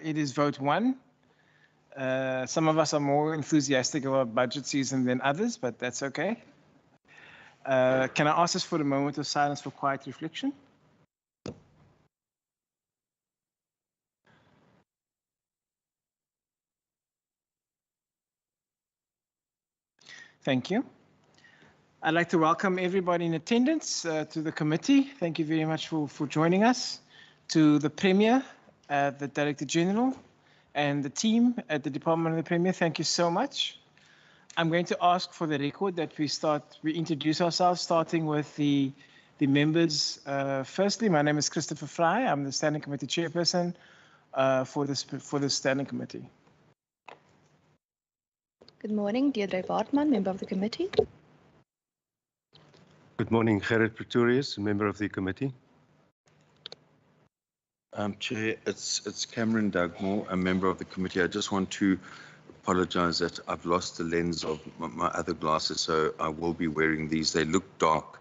It is vote one. Some of us are more enthusiastic about budget season than others, but that's okay. Can I ask us for a moment of silence for quiet reflection? Thank you. I'd like to welcome everybody in attendance to the committee. Thank you very much for joining us. To the Premier, the Director General, and the team at the Department of the Premier, thank you so much. I'm going to ask for the record that we introduce ourselves, starting with the members. Firstly, my name is Christopher Fry. I'm the Standing Committee Chairperson for this Standing Committee. Good morning, Deirdre Bartman, member of the committee. Good morning, Gerrit Pretorius, member of the committee. Chair, it's Cameron Dugmore, a member of the committee. I just want to apologize that I've lost the lens of my other glasses, so I will be wearing these. They look dark,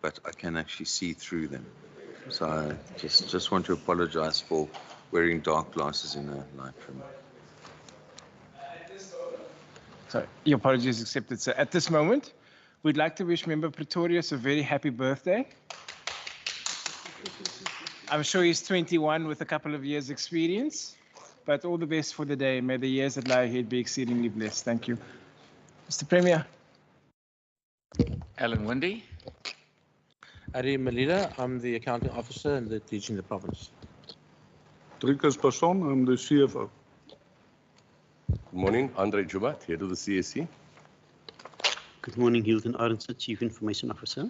but I can actually see through them. So I just want to apologize for wearing dark glasses in a light room. So your apology is accepted, sir. At this moment, we'd like to wish Member Pretorius a very happy birthday. I'm sure he's 21 with a couple of years experience, but all the best for the day. May the years that lie ahead be exceedingly blessed. Thank you. Mr. Premier. Alan Windy. Ari Malida, I'm the accounting officer and the DG in the province. Driekus Passon, I'm the CFO. Good morning, Andre Jubat, head of the CSC. Good morning, Hilton Arendse, Chief Information Officer.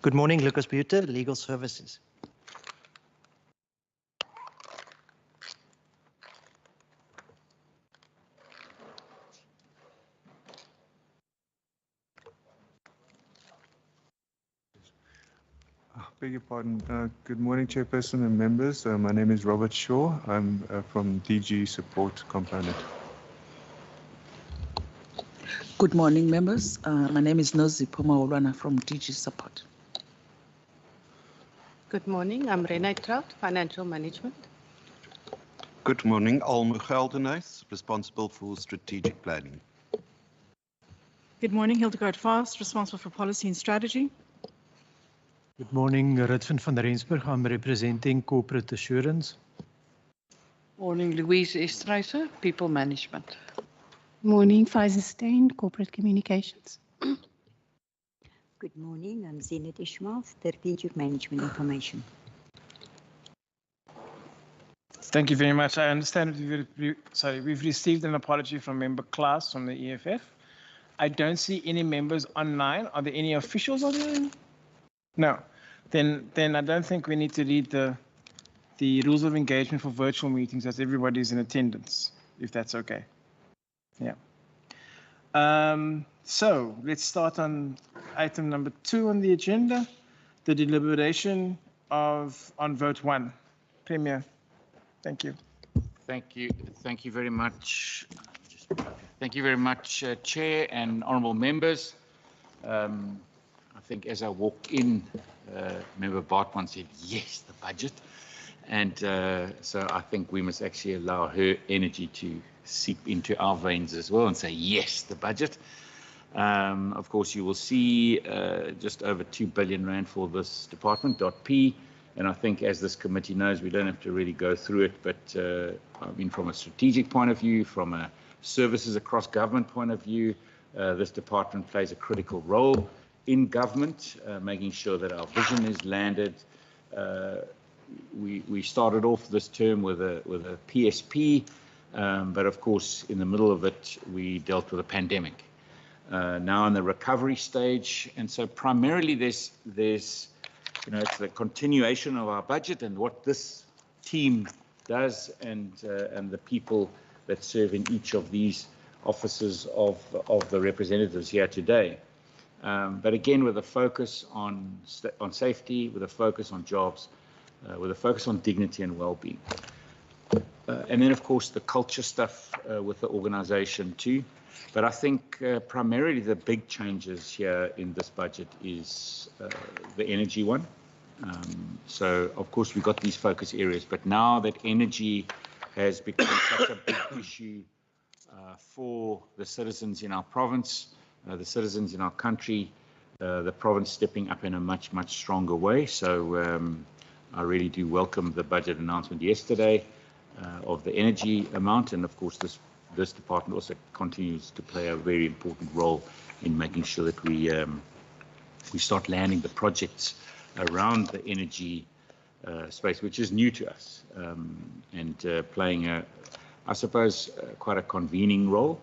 Good morning, Lucas Buter, Legal Services. Beg your pardon. Good morning, Chairperson and members. My name is Robert Shaw. I'm from DG Support Component. Good morning, members. My name is Nozi Pomaolwana from DG Support. Good morning. I'm Renee Trout, Financial Management. Good morning. Alma Geldenhuys, responsible for strategic planning. Good morning. Hildegard Fast, responsible for policy and strategy. Good morning, Rutven van Rensburg. I'm representing Corporate Assurance. Morning, Louise Estreiser, People Management. Morning, Faiza Stein, Corporate Communications. Good morning, I'm Zenit Ishmael, Strategic Management Information. Thank you very much. I understand we've received an apology from Member Klaas from the EFF. I don't see any members online. Are there any officials online? No. Then I don't think we need to read the rules of engagement for virtual meetings as everybody's in attendance, if that's okay. Yeah. So let's start on item number 2 on the agenda, the deliberation on vote 1. Premier, thank you. Thank you. Thank you very much. Thank you very much, Chair and honourable members. I think as I walked in, Member Bartman said, yes, the budget. And so I think we must actually allow her energy to seep into our veins as well and say, yes, the budget. Of course, you will see just over 2 billion rand for this department, .P. And I think as this committee knows, we don't have to really go through it, but I mean, from a strategic point of view, from a services across government point of view, this department plays a critical role in government, making sure that our vision is landed. We started off this term with a PSP, but of course, in the middle of it, we dealt with a pandemic. Now in the recovery stage, and so primarily there's it's the continuation of our budget and what this team does, and the people that serve in each of these offices of the representatives here today. But again, with a focus on safety, with a focus on jobs, with a focus on dignity and well-being. And then, of course, the culture stuff with the organization too. But I think primarily the big changes here in this budget is the energy one. So, of course, we've got these focus areas, but now that energy has become such a big issue for the citizens in our province, the citizens in our country, the province stepping up in a much, much stronger way. So I really do welcome the budget announcement yesterday of the energy amount. And of course, this department also continues to play a very important role in making sure that we start landing the projects around the energy space, which is new to us, and playing I suppose, quite a convening role,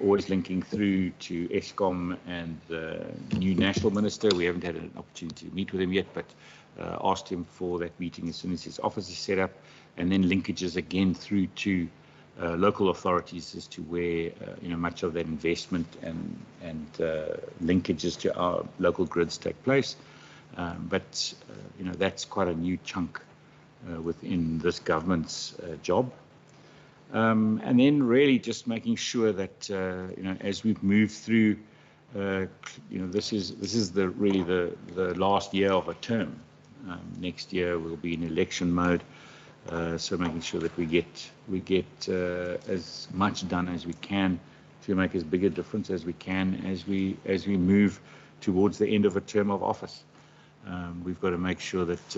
always linking through to Eskom and the new national minister. We haven't had an opportunity to meet with him yet, but asked him for that meeting as soon as his office is set up, and then linkages again through to local authorities as to where much of that investment and linkages to our local grids take place. But that's quite a new chunk within this government's job. And then really just making sure that as we've moved through, this is really the last year of a term. Next year we'll be in election mode, so making sure that we get as much done as we can to make as big a difference as we can as we move towards the end of a term of office. We've got to make sure that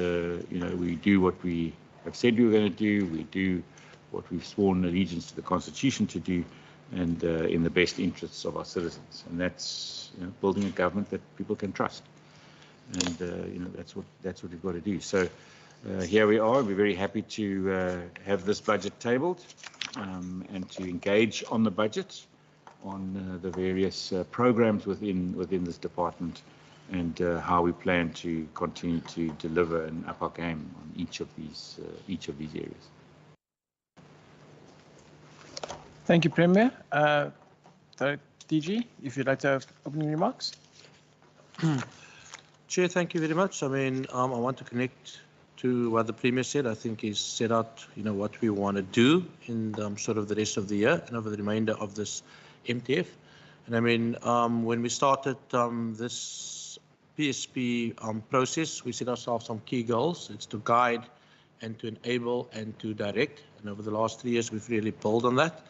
we do what we have said we were going to do. We do what we've sworn allegiance to the Constitution to do, and in the best interests of our citizens. And that's building a government that people can trust. And that's what we've got to do. So here we are. We're very happy to have this budget tabled and to engage on the budget, on the various programs within this department, and how we plan to continue to deliver and up our game on each of these areas. Thank you, Premier. DG, if you'd like to have opening remarks. Chair, thank you very much. I mean, I want to connect to what the Premier said. I think he's set out, what we want to do in sort of the rest of the year and over the remainder of this MTF. And I mean, when we started this PSP process, we set ourselves some key goals. It's to guide and to enable and to direct. And over the last 3 years, we've really built on that.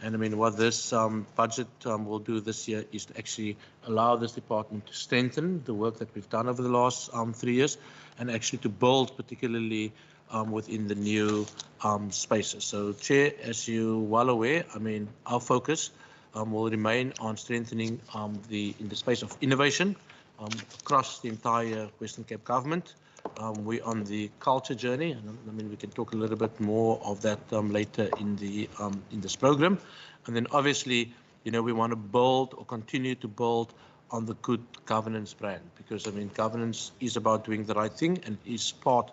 And I mean, what this budget will do this year is to actually allow this department to strengthen the work that we've done over the last 3 years, and actually to build particularly within the new spaces. So, Chair, as you're well aware, I mean, our focus will remain on strengthening in the space of innovation across the entire Western Cape government. We're on the culture journey, and I mean we can talk a little bit more of that later in this program. And then obviously, we want to build or continue to build on the good governance brand, because I mean governance is about doing the right thing and is part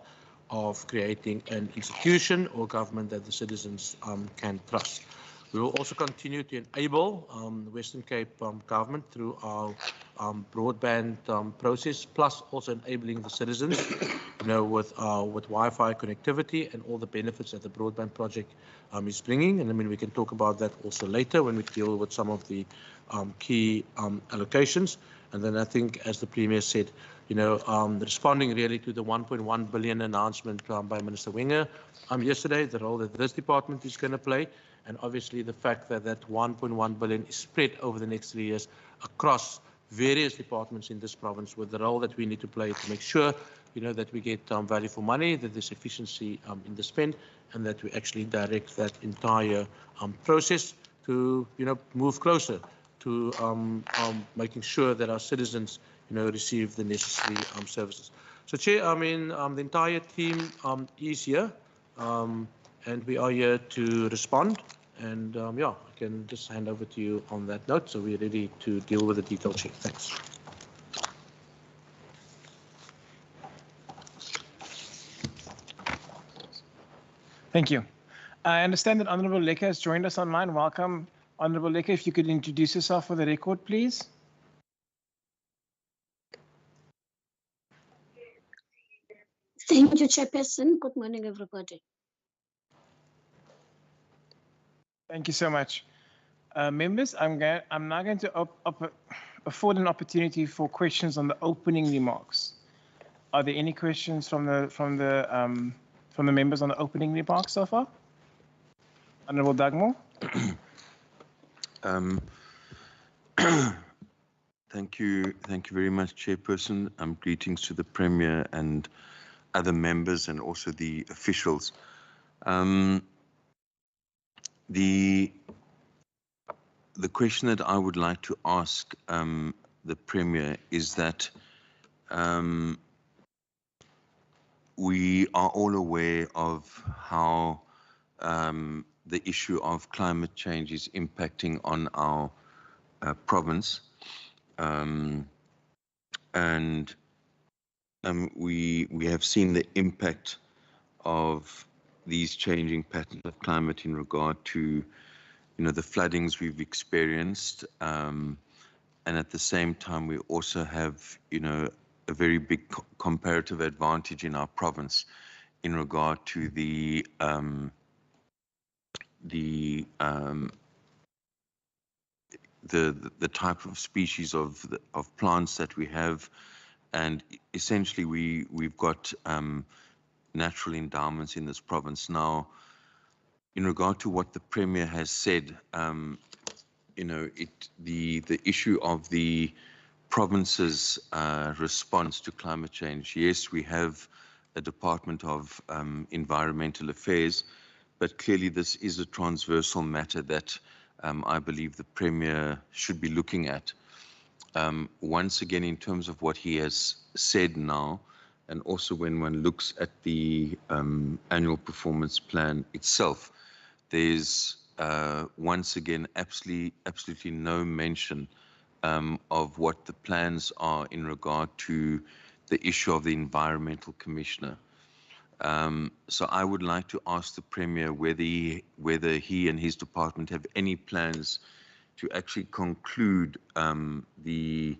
of creating an institution or government that the citizens can trust. We will also continue to enable the Western Cape government through our broadband process, plus also enabling the citizens, with Wi-Fi connectivity and all the benefits that the broadband project is bringing. And I mean, we can talk about that also later when we deal with some of the key allocations. And then I think, as the Premier said, responding really to the 1.1 billion announcement by Minister Wenger yesterday, the role that this department is going to play. And obviously the fact that that 1.1 billion is spread over the next 3 years across various departments in this province, with the role that we need to play to make sure, that we get value for money, that there's efficiency in the spend, and that we actually direct that entire process to, move closer to making sure that our citizens, receive the necessary services. So, Chair, I mean, the entire team is here. And we are here to respond. And I can just hand over to you on that note. So we're ready to deal with the detailed check. Thanks. Thank you. I understand that Honourable Leke has joined us online. Welcome, Honourable Leke. If you could introduce yourself for the record, please. Thank you, Chairperson. Good morning, everybody. Thank you so much. Members, I'm now going to afford an opportunity for questions on the opening remarks. Are there any questions from the from the members on the opening remarks so far? Honourable Dugmore. Thank you very much, Chairperson. Greetings to the Premier and other members and also the officials. The question that I would like to ask the Premier is that we are all aware of how the issue of climate change is impacting on our province. We have seen the impact of these changing patterns of climate in regard to, the floodings we've experienced, and at the same time we also have, a very big comparative advantage in our province in regard to the type of species of plants that we have, and essentially we've got natural endowments in this province. Now, in regard to what the Premier has said, the issue of the province's response to climate change. Yes, we have a Department of Environmental Affairs, but clearly this is a transversal matter that I believe the Premier should be looking at. Once again, in terms of what he has said now, and also when one looks at the annual performance plan itself, there's once again absolutely no mention of what the plans are in regard to the issue of the Environmental Commissioner. So I would like to ask the Premier whether he and his department have any plans to actually conclude the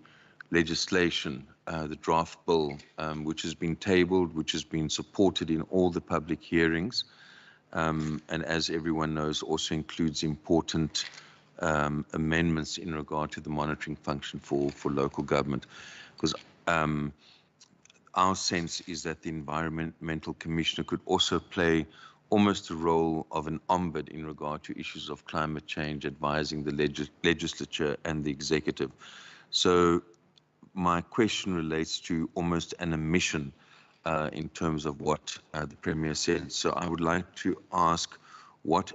legislation, the draft bill, which has been tabled, which has been supported in all the public hearings, and as everyone knows, also includes important amendments in regard to the monitoring function for local government. Because our sense is that the Environmental Commissioner could also play almost the role of an ombud in regard to issues of climate change, advising the legislature and the executive. So my question relates to almost an omission in terms of what the Premier said. So I would like to ask, what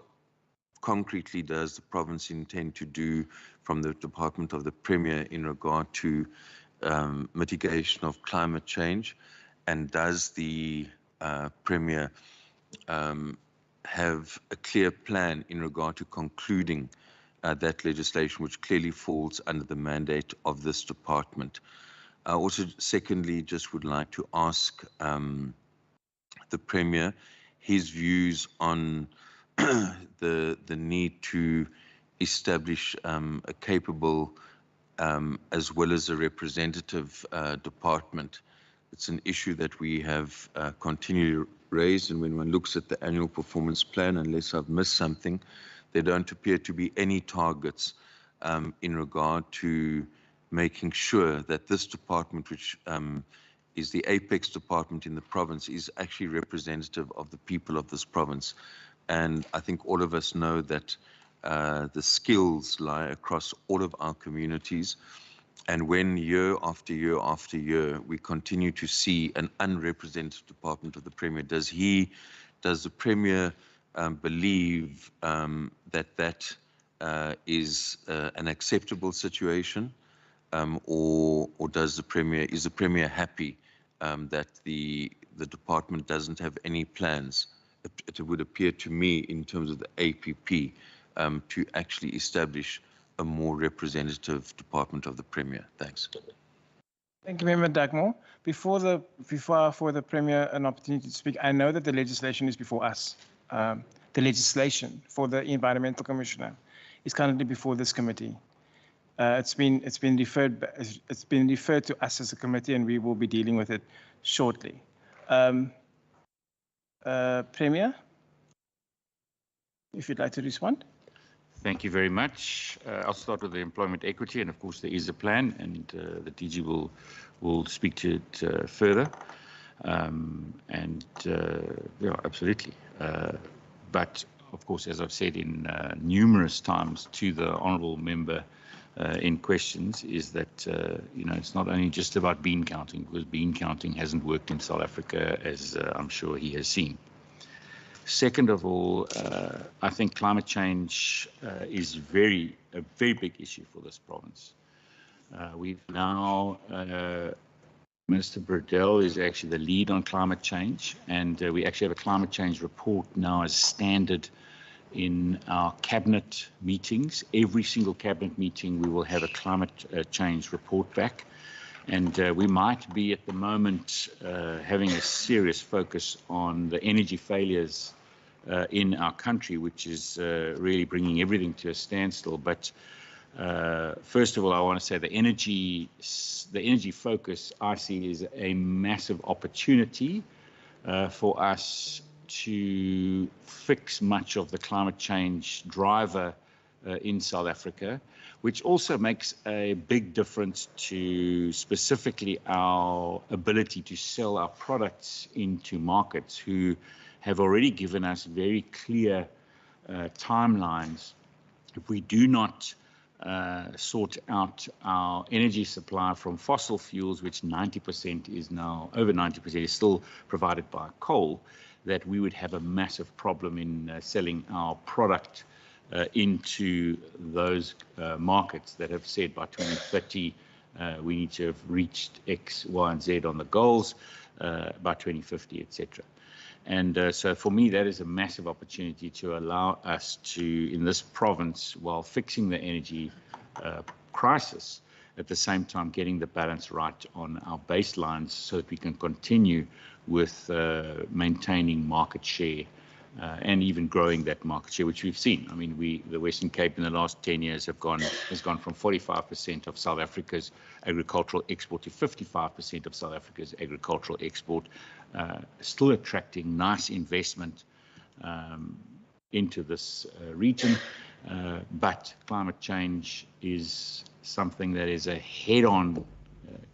concretely does the province intend to do from the Department of the Premier in regard to mitigation of climate change? And does the Premier have a clear plan in regard to concluding that legislation, which clearly falls under the mandate of this department? Also, secondly, just would like to ask the Premier his views on the need to establish a capable as well as a representative department. It's an issue that we have continually raised, and when one looks at the annual performance plan, unless I've missed something, there don't appear to be any targets in regard to making sure that this department, which is the apex department in the province, is actually representative of the people of this province. And I think all of us know that the skills lie across all of our communities. And when year after year after year, we continue to see an unrepresented department of the Premier, does the Premier believe that is an acceptable situation? Or is the Premier happy that the department doesn't have any plans? It would appear to me, in terms of the APP, to actually establish a more representative department of the Premier. Thanks. Thank you, Member Dugmore. Before the Premier an opportunity to speak, I know that the legislation is before us. The legislation for the Environmental Commissioner is currently before this committee. It's been referred to us as a committee, and we will be dealing with it shortly. Premier, if you'd like to respond. Thank you very much. I'll start with the employment equity, and of course there is a plan, and the DG will speak to it further. Yeah, absolutely. But of course, as I've said in numerous times to the honourable member in questions, is that it's not only just about bean counting, because bean counting hasn't worked in South Africa, as I'm sure he has seen. Second of all, I think climate change is a very big issue for this province. We've now, Minister Burdell is actually the lead on climate change, and we actually have a climate change report now as standard in our cabinet meetings. Every single cabinet meeting, we will have a climate change report back. And we might be at the moment having a serious focus on the energy failures in our country, which is really bringing everything to a standstill. But first of all, I want to say the energy focus I see is a massive opportunity for us to fix much of the climate change driver in South Africa, which also makes a big difference to specifically our ability to sell our products into markets who have already given us very clear timelines. If we do not sort out our energy supply from fossil fuels, which 90% is now, over 90% is still provided by coal, that we would have a massive problem in selling our product into those markets that have said by 2030 we need to have reached X, Y, and Z on the goals by 2050, etc. And so for me, that is a massive opportunity to allow us to, in this province, while fixing the energy crisis, at the same time getting the balance right on our baselines so that we can continue with maintaining market share and even growing that market share, which we've seen. I mean, the Western Cape in the last 10 years has gone from 45% of South Africa's agricultural export to 55% of South Africa's agricultural export, still attracting nice investment into this region. But climate change is something that is a head-on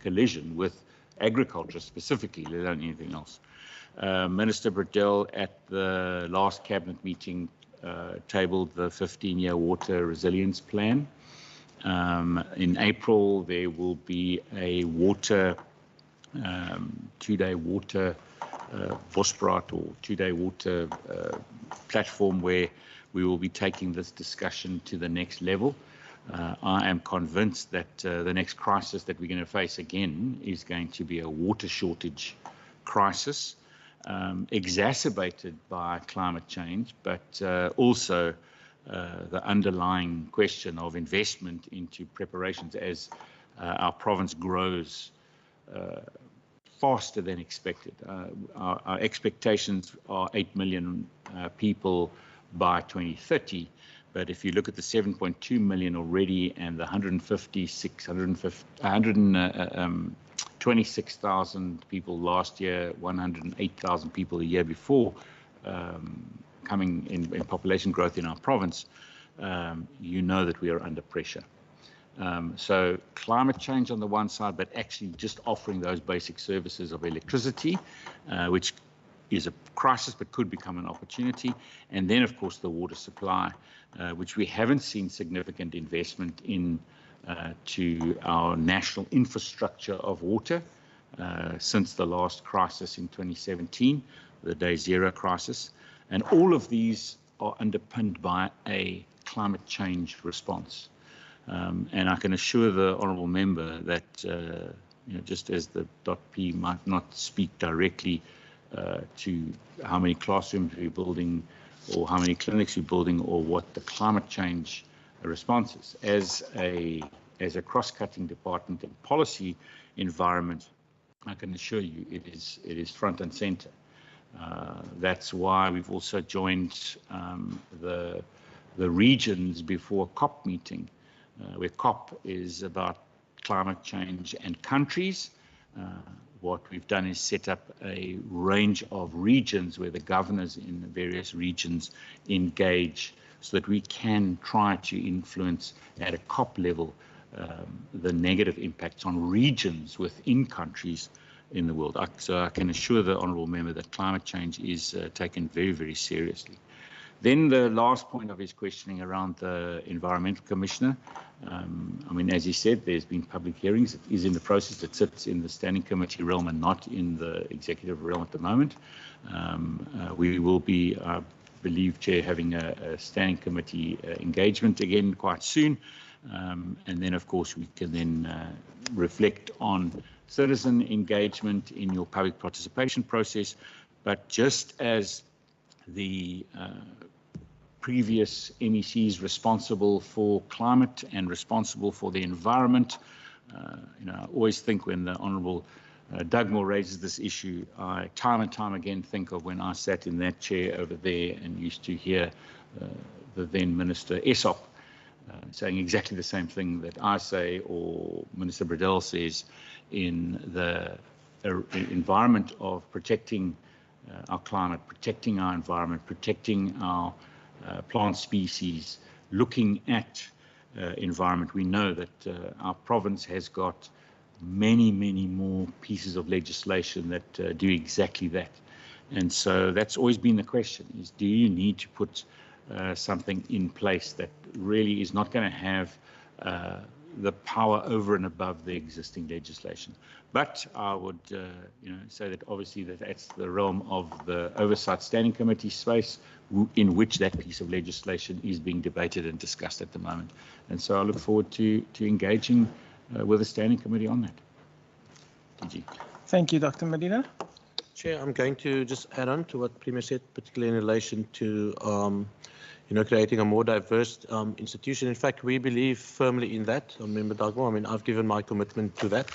collision with agriculture specifically, let alone anything else. Minister Burdell at the last cabinet meeting tabled the 15-year water resilience plan. In April, there will be a water, 2-day water Bospraat or 2-day water platform where we will be taking this discussion to the next level. I am convinced that the next crisis that we're going to face again is going to be a water shortage crisis, exacerbated by climate change, but also the underlying question of investment into preparations as our province grows faster than expected. Our expectations are 8 million people by 2030. But if you look at the 7.2 million already and the 126,000 people last year, 108,000 people the year before, coming in population growth in our province, you know that we are under pressure. So climate change on the one side, but actually just offering those basic services of electricity, which is a crisis but could become an opportunity. And then, of course, the water supply, which we haven't seen significant investment in to our national infrastructure of water since the last crisis in 2017, the Day Zero crisis. And all of these are underpinned by a climate change response. And I can assure the honourable member that, just as the .P might not speak directly to how many classrooms we're building or how many clinics we're building or what the climate change response is, as a cross-cutting department and policy environment, I can assure you it is front and center. That's why we've also joined the regions before COP meeting, where COP is about climate change and countries. What we've done is set up a range of regions where the governors in the various regions engage so that we can try to influence at a COP level the negative impacts on regions within countries in the world. So I can assure the honourable member that climate change is taken very, very seriously. Then the last point of his questioning around the Environmental Commissioner. I mean, as he said, there's been public hearings. It is in the process. It sits in the Standing Committee realm and not in the Executive realm at the moment. We will be, I believe, Chair, having a Standing Committee engagement again quite soon. And then, of course, we can then reflect on citizen engagement in your public participation process. But just as the previous MECs responsible for climate and responsible for the environment, I always think when the Honourable Dugmore raises this issue, I time and time again think of when I sat in that chair over there and used to hear the then Minister Esop saying exactly the same thing that I say, or Minister Bradell says, in the environment of protecting our climate, protecting our environment, protecting our plant species, looking at environment. We know that our province has got many, many more pieces of legislation that do exactly that. And so that's always been the question, is do you need to put something in place that really is not going to have the power over and above the existing legislation? But I would say that obviously that's the realm of the Oversight Standing Committee space, in which that piece of legislation is being debated and discussed at the moment. And so I look forward to engaging with the Standing Committee on that. DG. Thank you, Dr. Medina. Chair, I'm going to just add on to what Premier said, particularly in relation to creating a more diverse institution. In fact, we believe firmly in that. Member Dugmore, I mean, I've given my commitment to that.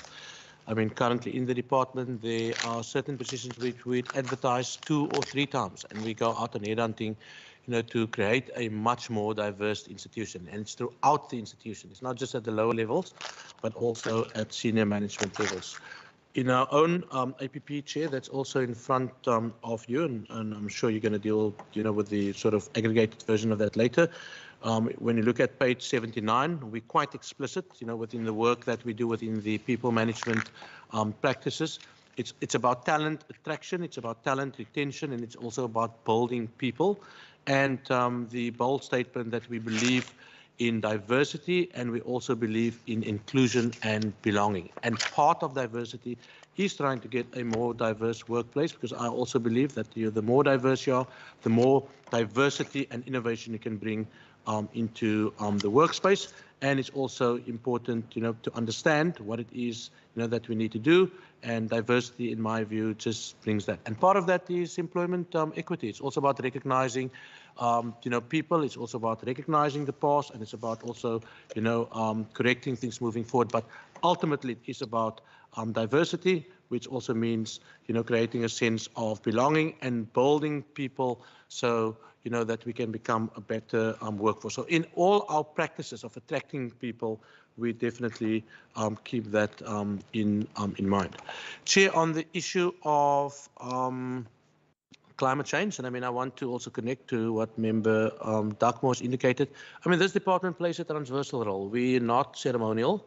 I mean, currently in the department, there are certain positions which we advertise 2 or 3 times, and we go out on headhunting, to create a much more diverse institution. And it's throughout the institution. It's not just at the lower levels, but also at senior management levels. In our own APP, Chair, that's also in front of you, and I'm sure you're going to deal, with the sort of aggregated version of that later. When you look at page 79, we're quite explicit, within the work that we do within the people management practices. It's about talent attraction, it's about talent retention, and it's also about building people. And the bold statement that we believe in diversity, and we also believe in inclusion and belonging. And part of diversity is trying to get a more diverse workplace, because I also believe that the more diverse you are, the more diversity and innovation you can bring into the workspace. And it's also important, to understand what it is, that we need to do. And diversity, in my view, just brings that. And part of that is employment equity. It's also about recognizing, people. It's also about recognizing the past, and it's about also, correcting things moving forward. But ultimately, it is about diversity, which also means, creating a sense of belonging and building people so, that we can become a better workforce. So in all our practices of attracting people, we definitely keep that in mind. Chair, on the issue of climate change, and I mean, I want to also connect to what Member Dugmore's indicated. I mean, this department plays a transversal role. We're not ceremonial.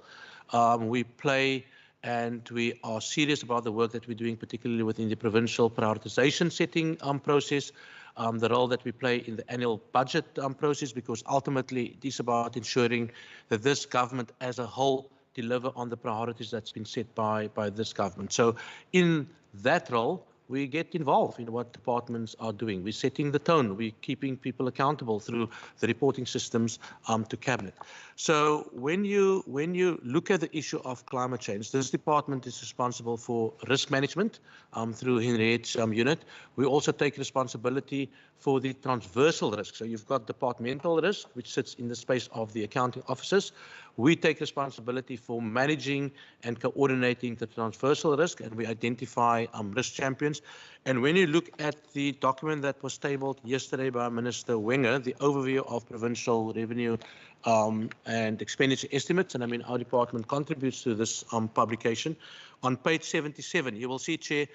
We play and we are serious about the work that we're doing, particularly within the provincial prioritization setting process, the role that we play in the annual budget process, because ultimately it is about ensuring that this government as a whole deliver on the priorities that's been set by this government. So in that role, we get involved in what departments are doing. We're setting the tone. We're keeping people accountable through the reporting systems to Cabinet. So when you look at the issue of climate change, this department is responsible for risk management through Henriette's unit. We also take responsibility for the transversal risk. So you've got departmental risk, which sits in the space of the accounting officers. We take responsibility for managing and coordinating the transversal risk, and we identify risk champions. And when you look at the document that was tabled yesterday by Minister Wenger, the overview of provincial revenue and expenditure estimates, and I mean our department contributes to this publication, on page 77, you will see, Chair,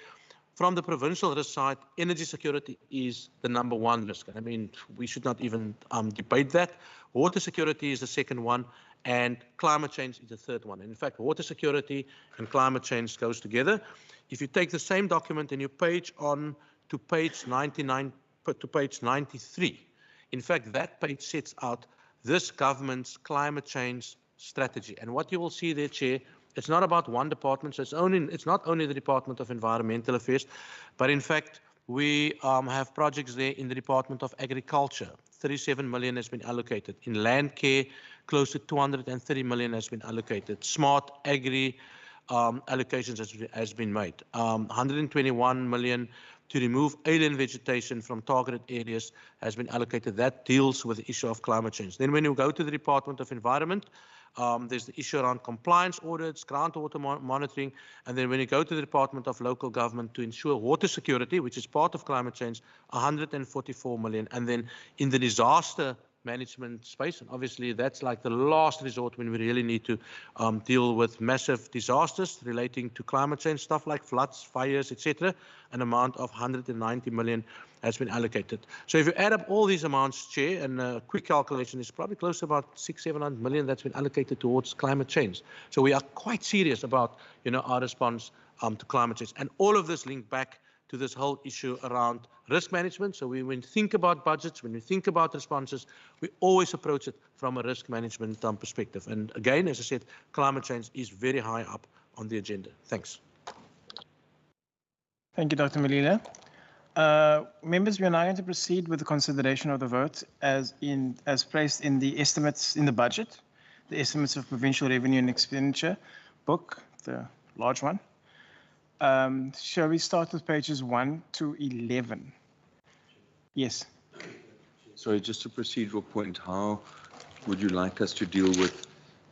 from the provincial risk side, energy security is the #1 risk. I mean, we should not even debate that. Water security is the second one, and climate change is the third one. And in fact, water security and climate change goes together. If you take the same document and you page on to page 99 to page 93, in fact, that page sets out this government's climate change strategy. And what you will see there, Chair, it's not about one department. So it's not only the Department of Environmental Affairs, but in fact, we have projects there in the Department of Agriculture. 37 million has been allocated. In land care, close to 230 million has been allocated. Smart agri allocations has been made. 121 million to remove alien vegetation from targeted areas has been allocated. That deals with the issue of climate change. Then when you go to the Department of Environment, there's the issue around compliance audits, groundwater monitoring, and then when you go to the Department of Local Government to ensure water security, which is part of climate change, 144 million. And then in the disaster management space, and obviously that's like the last resort when we really need to deal with massive disasters relating to climate change, stuff like floods, fires, etc. An amount of 190 million has been allocated. So if you add up all these amounts, Chair, and a quick calculation is probably close to about 600-700 million that's been allocated towards climate change. So we are quite serious about, our response to climate change, and all of this linked back to this whole issue around risk management. So when we think about budgets, when we think about responses, we always approach it from a risk management perspective. And again, as I said, climate change is very high up on the agenda. Thanks. Thank you, Dr. Malila. Members, we are now going to proceed with the consideration of the vote as placed in the estimates in the budget, the estimates of provincial revenue and expenditure book, the large one. Shall we start with pages 1 to 11? Yes. Sorry, just a procedural point. How would you like us to deal with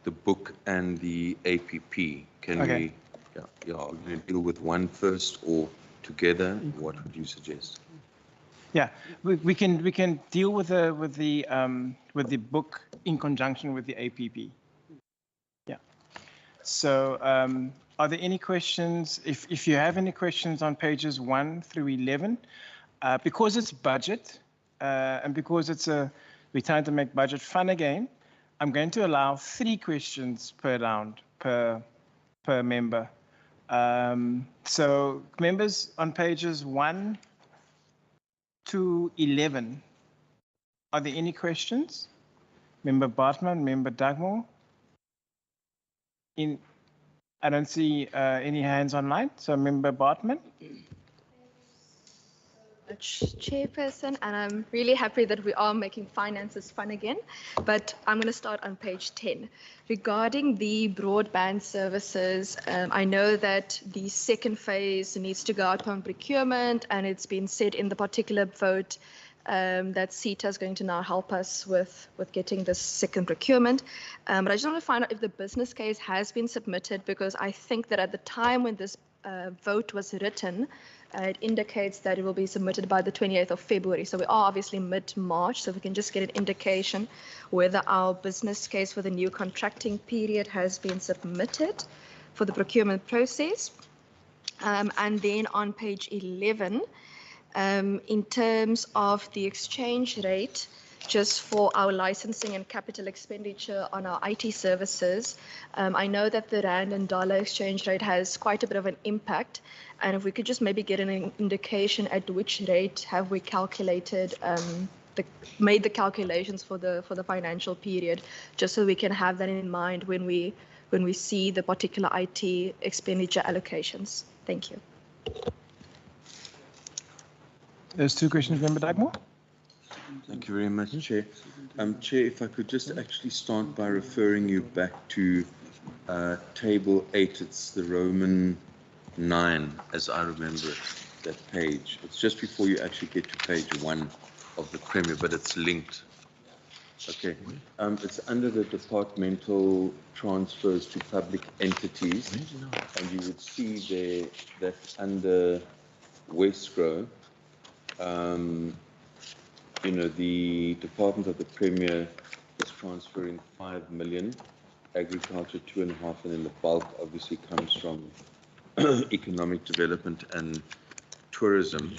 the book and the APP? Can we are we going to deal with one first or together? What would you suggest? Yeah, we can deal with the book in conjunction with the APP. Yeah. So are there any questions? If you have any questions on pages 1 through 11, because it's budget and because we're trying to make budget fun again, I'm going to allow 3 questions per round per member. So members on pages 1 to 11, are there any questions? Member Bartman, Member Dugmore? I don't see any hands online, so Member Bartman. Chairperson, and I'm really happy that we are making finances fun again, but I'm going to start on page 10. Regarding the broadband services, I know that the second phase needs to go out on procurement, and it's been said in the particular vote that CETA is going to now help us with getting this second procurement. But I just want to find out if the business case has been submitted, because I think that at the time when this vote was written, it indicates that it will be submitted by the 28th of February. So we are obviously mid-March, so we can just get an indication whether our business case for the new contracting period has been submitted for the procurement process. And then on page 11, in terms of the exchange rate, just for our licensing and capital expenditure on our IT services, I know that the rand and dollar exchange rate has quite a bit of an impact. And if we could just maybe get an indication at which rate have we calculated, made the calculations for the financial period, just so we can have that in mind when we see the particular IT expenditure allocations. Thank you. There's 2 questions, Member Dugmore. Thank you very much, Chair. Chair, if I could just actually start by referring you back to table 8. It's the Roman 9, as I remember it, that page. It's just before you actually get to page 1 of the Premier, but it's linked. Okay. It's under the departmental transfers to public entities, and you would see there that under Westgrow, the Department of the Premier is transferring 5 million, agriculture 2.5, and then the bulk obviously comes from economic development and tourism.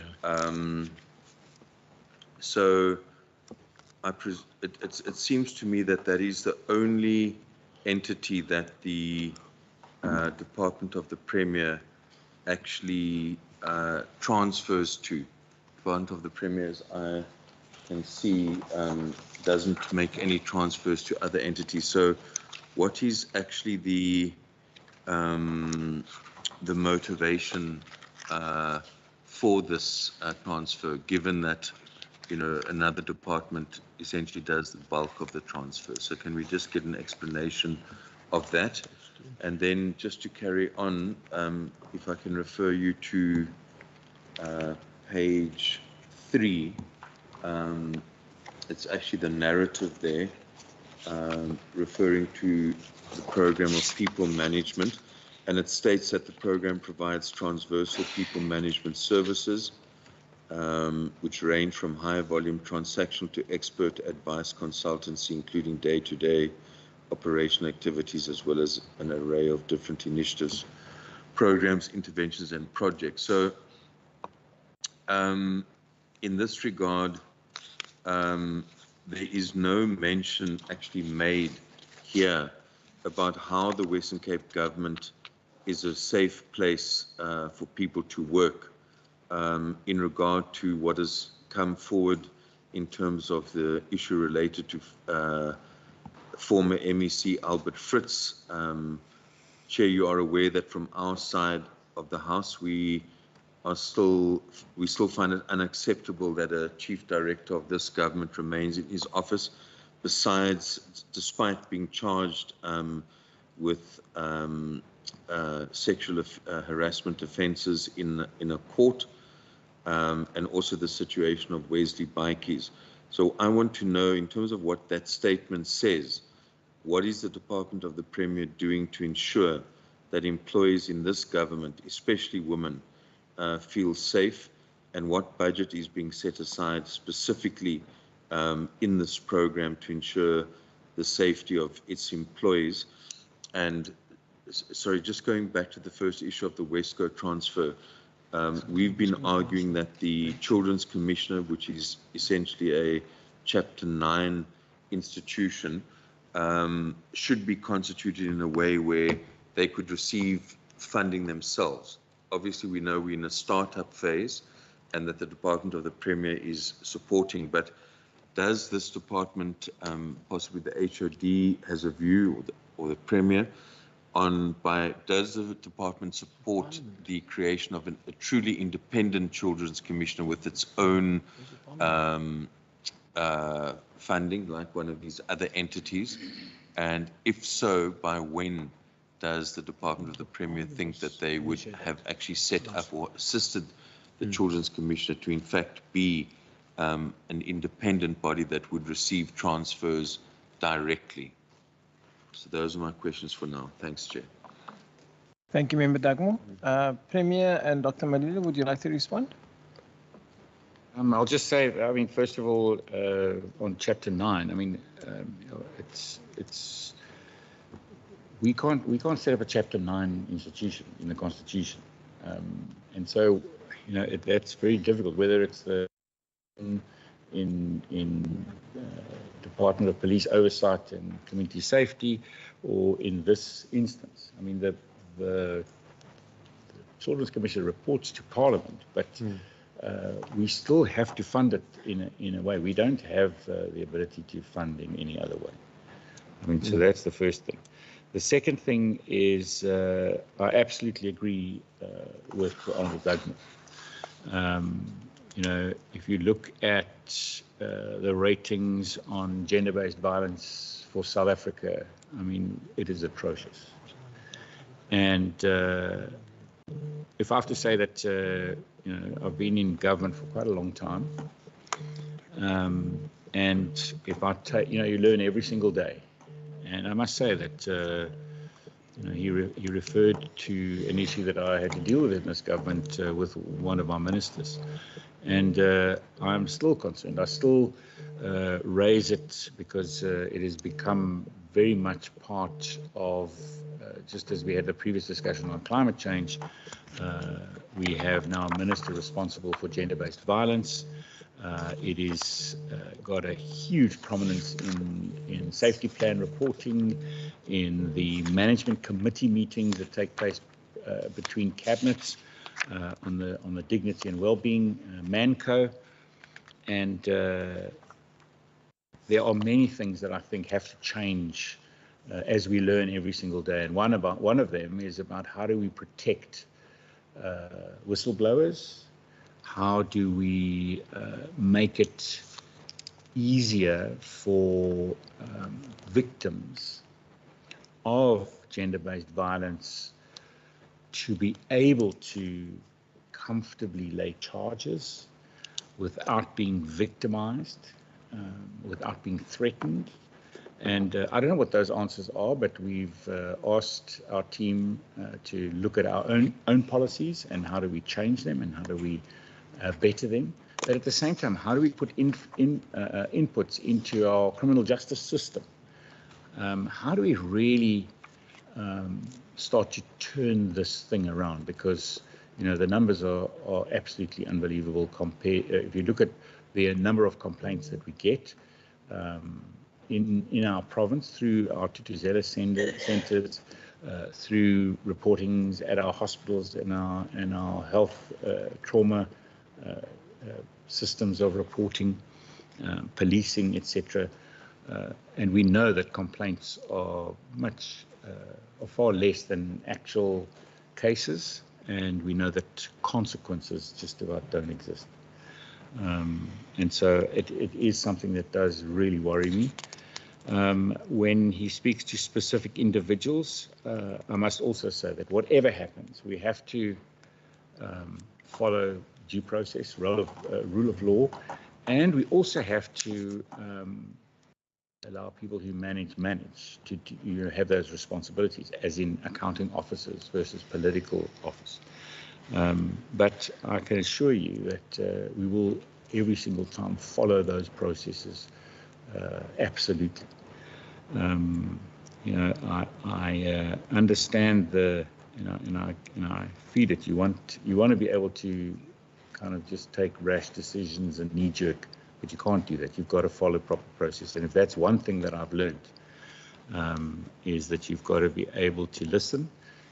So it seems to me that is the only entity that the Department of the Premier actually transfers to. Department of the Premier, as I can see, doesn't make any transfers to other entities. So what is actually the motivation for this transfer, given that, you know, another department essentially does the bulk of the transfer? So can we just get an explanation of that? And then just to carry on, if I can refer you to page 3, it's actually the narrative there, referring to the program of people management. And it states that the program provides transversal people management services, which range from high volume transactional to expert advice consultancy, including day-to-day operational activities, as well as an array of different initiatives, programs, interventions, and projects. So in this regard, there is no mention actually made here about how the Western Cape government is a safe place for people to work, in regard to what has come forward in terms of the issue related to former MEC Albert Fritz. Chair, you are aware that from our side of the House, we still find it unacceptable that a chief director of this government remains in his office, despite being charged with sexual harassment offences in a court, and also the situation of Wesley Bikies. So I want to know, in terms of what that statement says, what is the Department of the Premier doing to ensure that employees in this government, especially women, feel safe, and what budget is being set aside specifically in this program to ensure the safety of its employees? And sorry, just going back to the first issue of the Westco transfer, we've been arguing that the Children's Commissioner, which is essentially a Chapter 9 institution, should be constituted in a way where they could receive funding themselves. Obviously, we know we're in a startup phase and that the Department of the Premier is supporting, but does this department, possibly the HOD, has a view, or the Premier, does the department support the creation of a truly independent Children's Commissioner with its own funding, like one of these other entities? And if so, by when does the Department of the Premier think that they would have actually set up or assisted the Children's Commissioner to in fact be an independent body that would receive transfers directly? So those are my questions for now. Thanks, Chair. Thank you, Member Dugmore. Premier and Dr. Malila, would you like to respond? I'll just say, I mean, first of all, on Chapter 9, I mean, we can't set up a Chapter 9 institution in the Constitution, and so, you know, that's very difficult. Whether it's the in Department of Police Oversight and Community Safety, or in this instance, I mean, the Children's Commission reports to Parliament, but we still have to fund it in a way. We don't have the ability to fund in any other way. I mean, so that's the first thing. The second thing is, I absolutely agree with Honourable Dugmore. You know, if you look at the ratings on gender-based violence for South Africa, I mean, it is atrocious. And if I have to say that, you know, I've been in government for quite a long time, and if I take, you know, you learn every single day. And I must say that, you know, he referred to an issue that I had to deal with in this government with one of our ministers. And I'm still concerned. I still raise it because it has become very much part of, just as we had the previous discussion on climate change, we have now a minister responsible for gender-based violence. It is got a huge prominence in safety plan reporting, in the management committee meetings that take place between cabinets on the dignity and well-being ManCo, and there are many things that I think have to change as we learn every single day. And one of them is about how do we protect whistleblowers. How do we make it easier for victims of gender-based violence to be able to comfortably lay charges without being victimized, without being threatened? And I don't know what those answers are, but we've asked our team to look at our own policies and how do we change them and how do we better them. But at the same time, how do we put inputs into our criminal justice system? How do we really start to turn this thing around? Because the numbers are absolutely unbelievable. If you look at the number of complaints that we get in our province through our Tutuzela centers, through reportings at our hospitals and our health trauma systems of reporting, policing, etc. And we know that complaints are far less than actual cases, and we know that consequences just about don't exist. And so it is something that does really worry me. When he speaks to specific individuals, I must also say that whatever happens, we have to follow due process, rule of law, and we also have to allow people who manage to have those responsibilities, as in accounting officers versus political office. But I can assure you that we will every single time follow those processes absolutely. I understand and I feed it. You want to be able to kind of just take rash decisions and knee-jerk, but you can't do that. You've got to follow proper process. And if that's one thing that I've learned, is that you've got to be able to listen.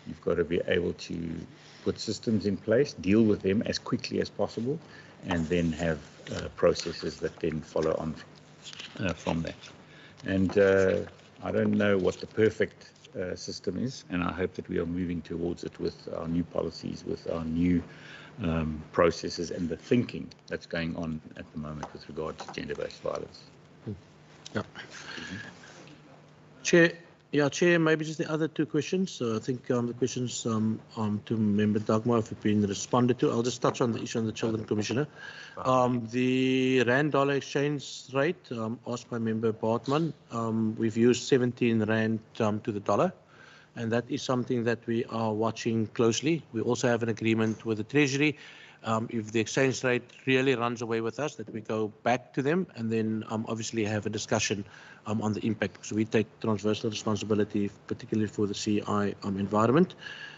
You've got to be able to put systems in place, deal with them as quickly as possible, and then have processes that then follow on from that. And I don't know what the perfect system is, and I hope that we are moving towards it with our new policies, with our new processes and the thinking that's going on at the moment with regard to gender-based violence. Yeah. Chair, maybe just the other two questions. I think the questions to Member Dagmar have been responded to. I'll just touch on the issue on the Children Commissioner. The Rand-dollar exchange rate asked by Member Bartman, we've used 17 Rand to the dollar, and that is something that we are watching closely. We also have an agreement with the Treasury. If the exchange rate really runs away with us, that we go back to them and then obviously have a discussion on the impact. So we take transversal responsibility, particularly for the CI environment.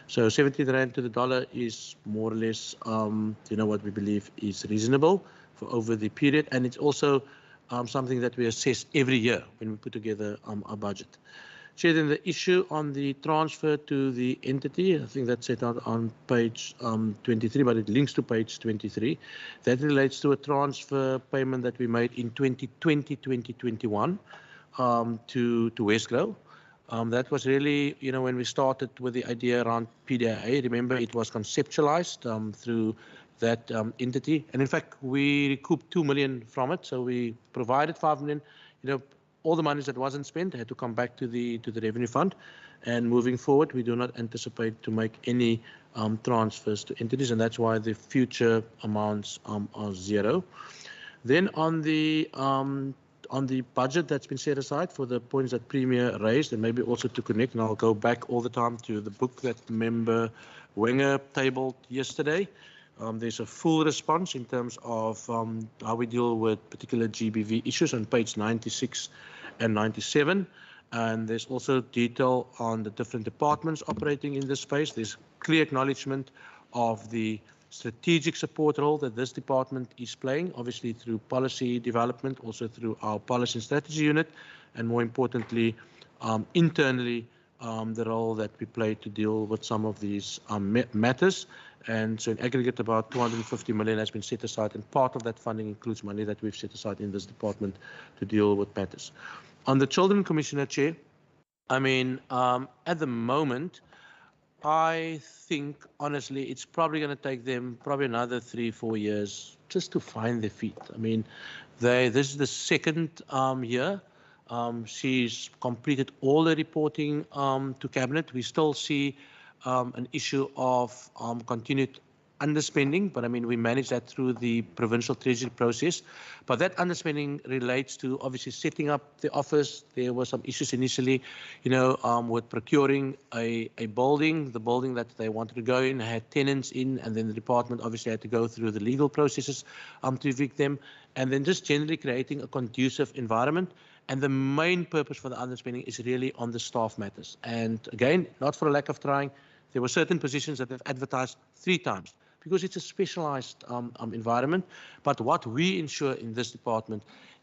So 17 Rand to the dollar is more or less, what we believe is reasonable for over the period. And it's also something that we assess every year when we put together our budget. Chair, then the issue on the transfer to the entity, I think that's set out on page 23, but it links to page 23. That relates to a transfer payment that we made in 2020-2021 to Westgrow. That was really, when we started with the idea around PDA, remember it was conceptualized through that entity. And in fact, we recouped 2 million from it. So we provided 5 million, all the money that wasn't spent had to come back to the revenue fund, and moving forward we do not anticipate to make any transfers to entities, and that's why the future amounts are zero. Then on the budget that's been set aside for the points that Premier raised, and maybe also to connect, and I'll go back all the time to the book that Member Wenger tabled yesterday. There's a full response in terms of how we deal with particular GBV issues on page 96 and 97. And there's also detail on the different departments operating in this space. There's clear acknowledgement of the strategic support role that this department is playing, obviously through policy development, also through our policy and strategy unit, and more importantly, internally, the role that we play to deal with some of these matters. And so in aggregate, about 250 million has been set aside, and part of that funding includes money that we've set aside in this department to deal with matters. On the Children Commissioner, Chair, I mean, at the moment, I think, honestly, it's probably going to take them probably another 3-4 years just to find their feet. I mean, this is the second year. She's completed all the reporting to Cabinet. We still see an issue of continued underspending, but I mean, we manage that through the provincial treasury process. But that underspending relates to obviously setting up the office. There were some issues initially, you know, with procuring a building. The building that they wanted to go in had tenants in, and then the department obviously had to go through the legal processes to evict them, and then just generally creating a conducive environment. And the main purpose for the underspending is really on the staff matters. And again, not for a lack of trying, there were certain positions that they've advertised 3 times because it's a specialized environment. But what we ensure in this department,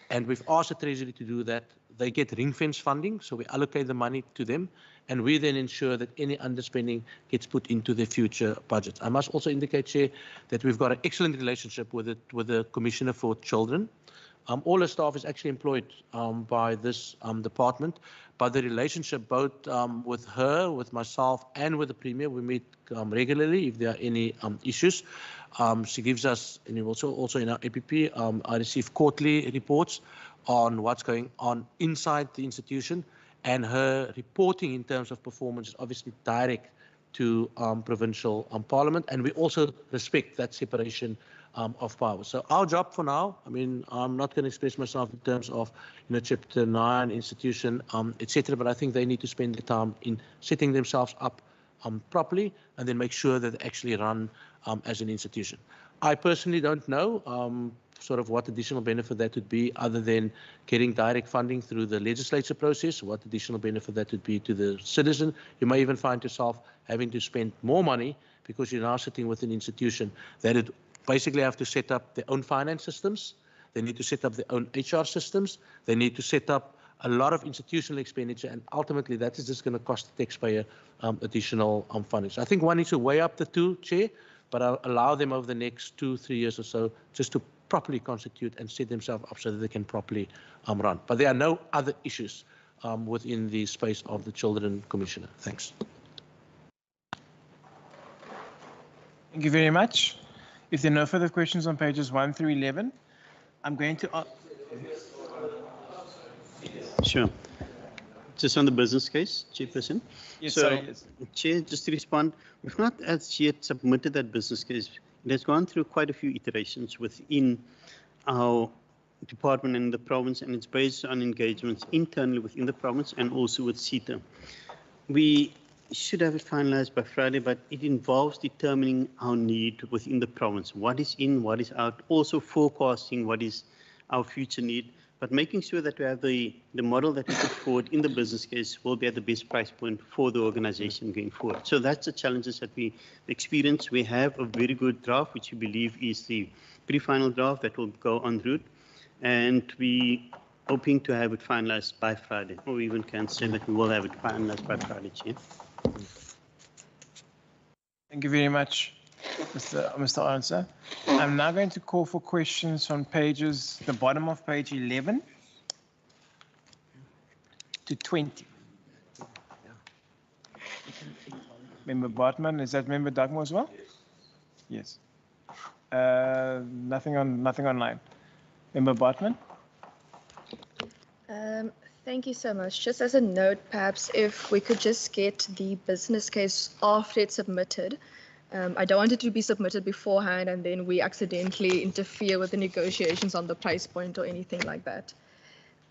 and we've asked the Treasury to do that, they get ring-fence funding, so we allocate the money to them, and we then ensure that any underspending gets put into the future budgets. I must also indicate, Chair, that we've got an excellent relationship with the Commissioner for Children. All the staff is actually employed by this department, but the relationship both with her, with myself, and with the Premier, we meet regularly if there are any issues. She gives us, and also in our APP, I receive quarterly reports on what's going on inside the institution, and her reporting in terms of performance is obviously direct to provincial parliament, and we also respect that separation of power. So our job for now, I mean, I'm not going to express myself in terms of, you know, Chapter 9 institution, etc., but I think they need to spend the time in setting themselves up properly, and then make sure that they actually run as an institution. I personally don't know sort of what additional benefit that would be other than getting direct funding through the legislature process, what additional benefit that would be to the citizen. You may even find yourself having to spend more money because you're now sitting with an institution that it basically have to set up their own finance systems. They need to set up their own HR systems. They need to set up a lot of institutional expenditure, and ultimately that is just going to cost the taxpayer additional funding. So I think one needs to weigh up the two, Chair, but I'll allow them over the next 2-3 years or so just to properly constitute and set themselves up so that they can properly run. But there are no other issues within the space of the Children Commissioner. Thanks. Thank you very much. If there are no further questions on pages 1 through 11, I'm going to... Sure. Just on the business case, Chairperson. Yes, so, sorry, yes. Chair, just to respond, we've not as yet submitted that business case. It has gone through quite a few iterations within our department and the province, and it's based on engagements internally within the province and also with CETA. We should have it finalized by Friday, but it involves determining our need within the province. What is in, what is out, also forecasting what is our future need, but making sure that we have the model that we put forward in the business case will be at the best price point for the organization going forward. So that's the challenges that we experience. We have a very good draft, which we believe is the pre-final draft that will go en route, and we hoping to have it finalized by Friday, or we even can say that we will have it finalized by Friday, Chair. Thank you very much, Mr. Answer. I'm now going to call for questions from pages, the bottom of page 11 to 20. Member Bartman, is that Member Dugmore as well? Yes. Nothing online. Member Bartman? Thank you so much. Just as a note, perhaps if we could just get the business case after it's submitted. I don't want it to be submitted beforehand and then we accidentally interfere with the negotiations on the price point or anything like that.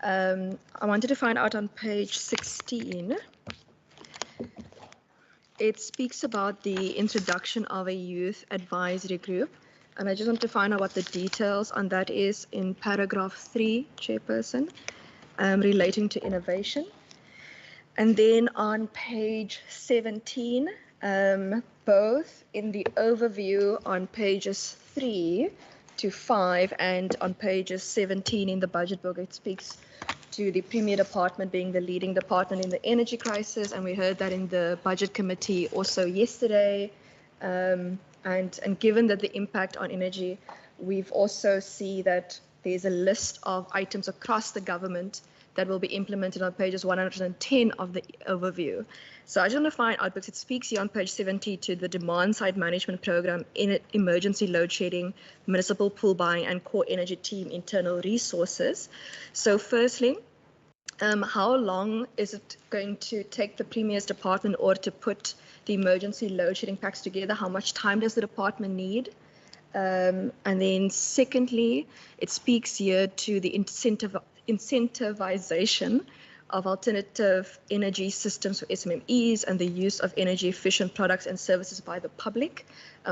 I wanted to find out on page 16. It speaks about the introduction of a youth advisory group. And I just want to find out what the details on that is in paragraph 3, Chairperson. Relating to innovation. And then on page 17, both in the overview on pages 3 to 5 and on pages 17 in the budget book. It speaks to the Premier Department being the leading department in the energy crisis, and we heard that in the Budget Committee also yesterday. And given that the impact on energy, we've also see that there's a list of items across the government that will be implemented on pages 110 of the overview. So I just want to find out, because it speaks here on page 70 to the demand side management program, in emergency load shedding, municipal pool buying, and core energy team internal resources. So firstly, how long is it going to take the Premier's department in order to put the emergency load shedding packs together? How much time does the department need? And then secondly, it speaks here to the incentivization of alternative energy systems for SMMEs and the use of energy efficient products and services by the public.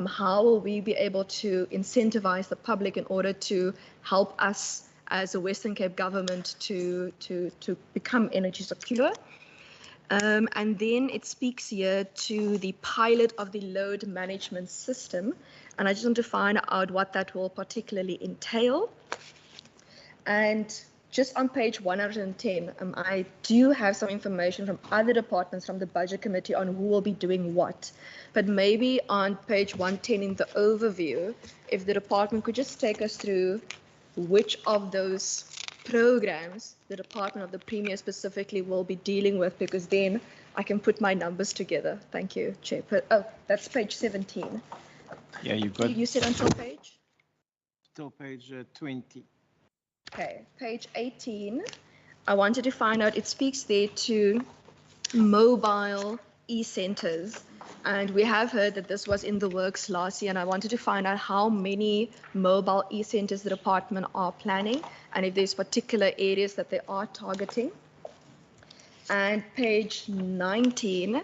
How will we be able to incentivize the public in order to help us as a Western Cape government to become energy secure? And then it speaks here to the pilot of the load management system. And I just want to find out what that will particularly entail. And just on page 110, I do have some information from other departments from the Budget Committee on who will be doing what. But maybe on page 110 in the overview, if the department could just take us through which of those programs the Department of the Premier specifically will be dealing with, because then I can put my numbers together. Thank you, Chair. Oh, that's page 17. Yeah, you've got. You said until page? Till page 20. Okay, page 18. I wanted to find out, it speaks there to mobile e-centers. And we have heard that this was in the works last year, and I wanted to find out how many mobile e-centers the department are planning, and if there's particular areas that they are targeting. And page 19,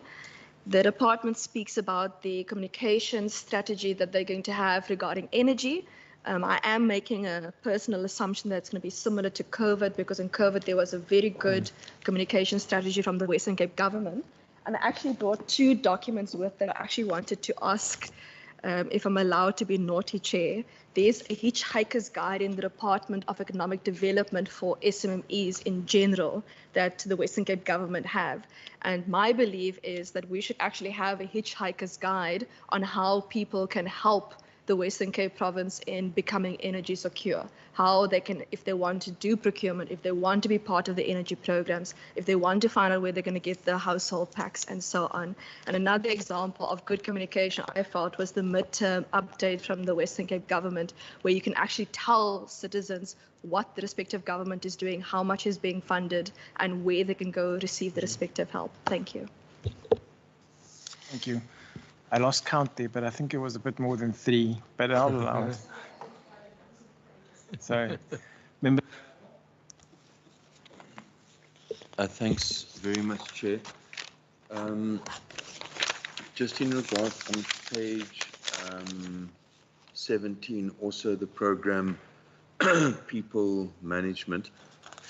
the department speaks about the communication strategy that they're going to have regarding energy. I am making a personal assumption that it's going to be similar to COVID, because in COVID there was a very good communication strategy from the Western Cape government. And I actually brought 2 documents with that I actually wanted to ask if I'm allowed to be naughty, Chair. There's a hitchhiker's guide in the Department of Economic Development for SMMEs in general that the Western Cape government have. And my belief is that we should actually have a hitchhiker's guide on how people can help the Western Cape province in becoming energy secure, how they can, if they want to do procurement, if they want to be part of the energy programs, if they want to find out where they're going to get the household packs and so on. And another example of good communication I felt was the midterm update from the Western Cape government, where you can actually tell citizens what the respective government is doing, how much is being funded, and where they can go receive the respective help. Thank you. Thank you. I lost count there, but I think it was a bit more than 3, but I'll allow it. Sorry. Member. Thanks very much, Chair. Just in regard on page 17, also the program people management,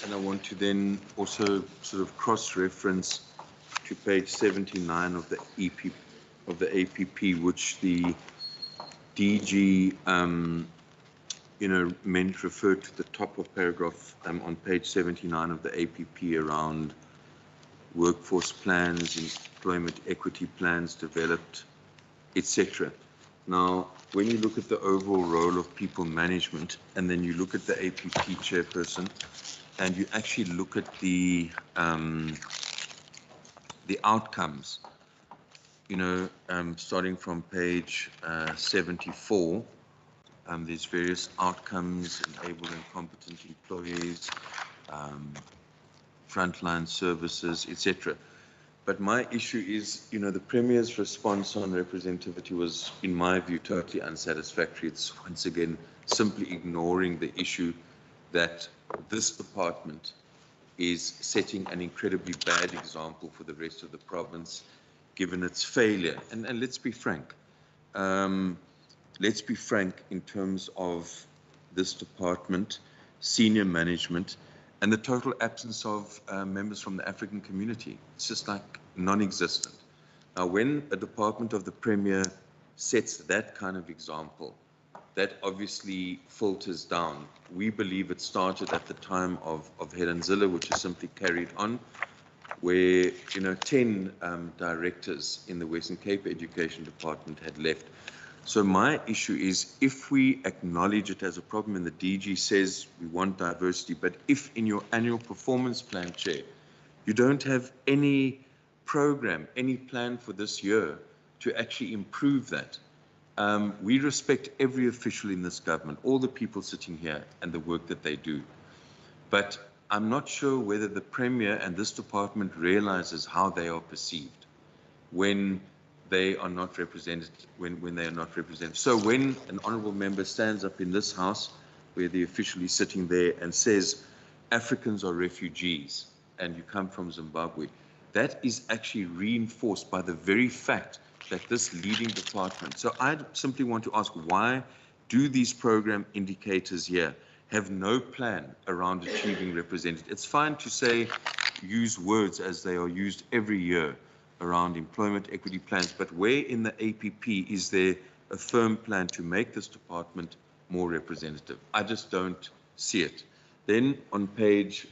and I want to then also sort of cross-reference to page 79 of the EP. Of the APP, which the DG, referred to the top of paragraph on page 79 of the APP around workforce plans, employment equity plans developed, etc. Now, when you look at the overall role of people management, and then you look at the APP chairperson, and you actually look at the outcomes, starting from page 74, there's various outcomes, enable and competent employees, frontline services, etc. But my issue is, the Premier's response on representativity was, in my view, totally unsatisfactory. It's once again simply ignoring the issue that this department is setting an incredibly bad example for the rest of the province, given its failure. And let's be frank. Let's be frank in terms of this department, senior management, and the total absence of members from the African community. It's just like non-existent. Now, when a department of the Premier sets that kind of example, that obviously filters down. We believe it started at the time of Helen Zille, which is simply carried on, where 10 directors in the Western Cape Education Department had left. So my issue is, if we acknowledge it as a problem and the DG says we want diversity, but if in your annual performance plan, Chair, you don't have any program, any plan for this year to actually improve that. We respect every official in this government, all the people sitting here and the work that they do. But I'm not sure whether the Premier and this department realizes how they are perceived when they are not represented, when they are not represented. So when an honourable member stands up in this House, where the official is sitting there and says, Africans are refugees and you come from Zimbabwe, that is actually reinforced by the very fact that this leading department. So I simply want to ask, why do these program indicators here have no plan around achieving representation? It's fine to say, use words as they are used every year around employment equity plans, but where in the APP is there a firm plan to make this department more representative? I just don't see it. Then on page,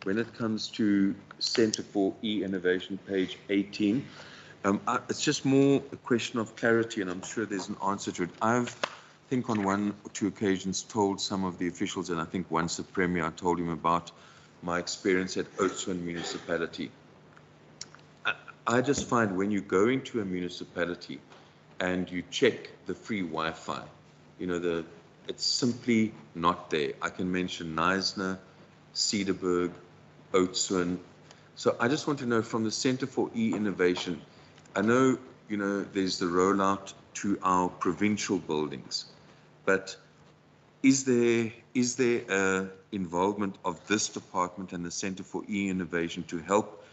when it comes to Centre for E-Innovation, page 18, it's just more a question of clarity, and I'm sure there's an answer to it. I think on one or two occasions told some of the officials, and I think once the Premier, I told him about my experience at Oudtshoorn municipality. I just find when you go into a municipality and you check the free Wi-Fi, it's simply not there. I can mention Knysna, Cedarburg, Oudtshoorn. So I just want to know, from the Centre for E-Innovation, I know, there's the rollout to our provincial buildings, but is there involvement of this department and the Centre for E-Innovation to help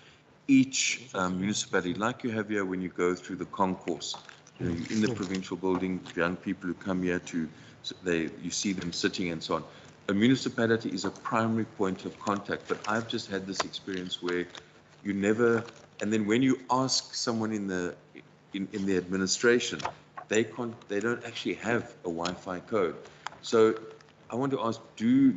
each municipality, like you have here when you go through the concourse, in the provincial building, young people who come here you see them sitting and so on. A municipality is a primary point of contact, but I've just had this experience where you never, and then when you ask someone in the administration, they don't actually have a Wi-Fi code. So I want to ask,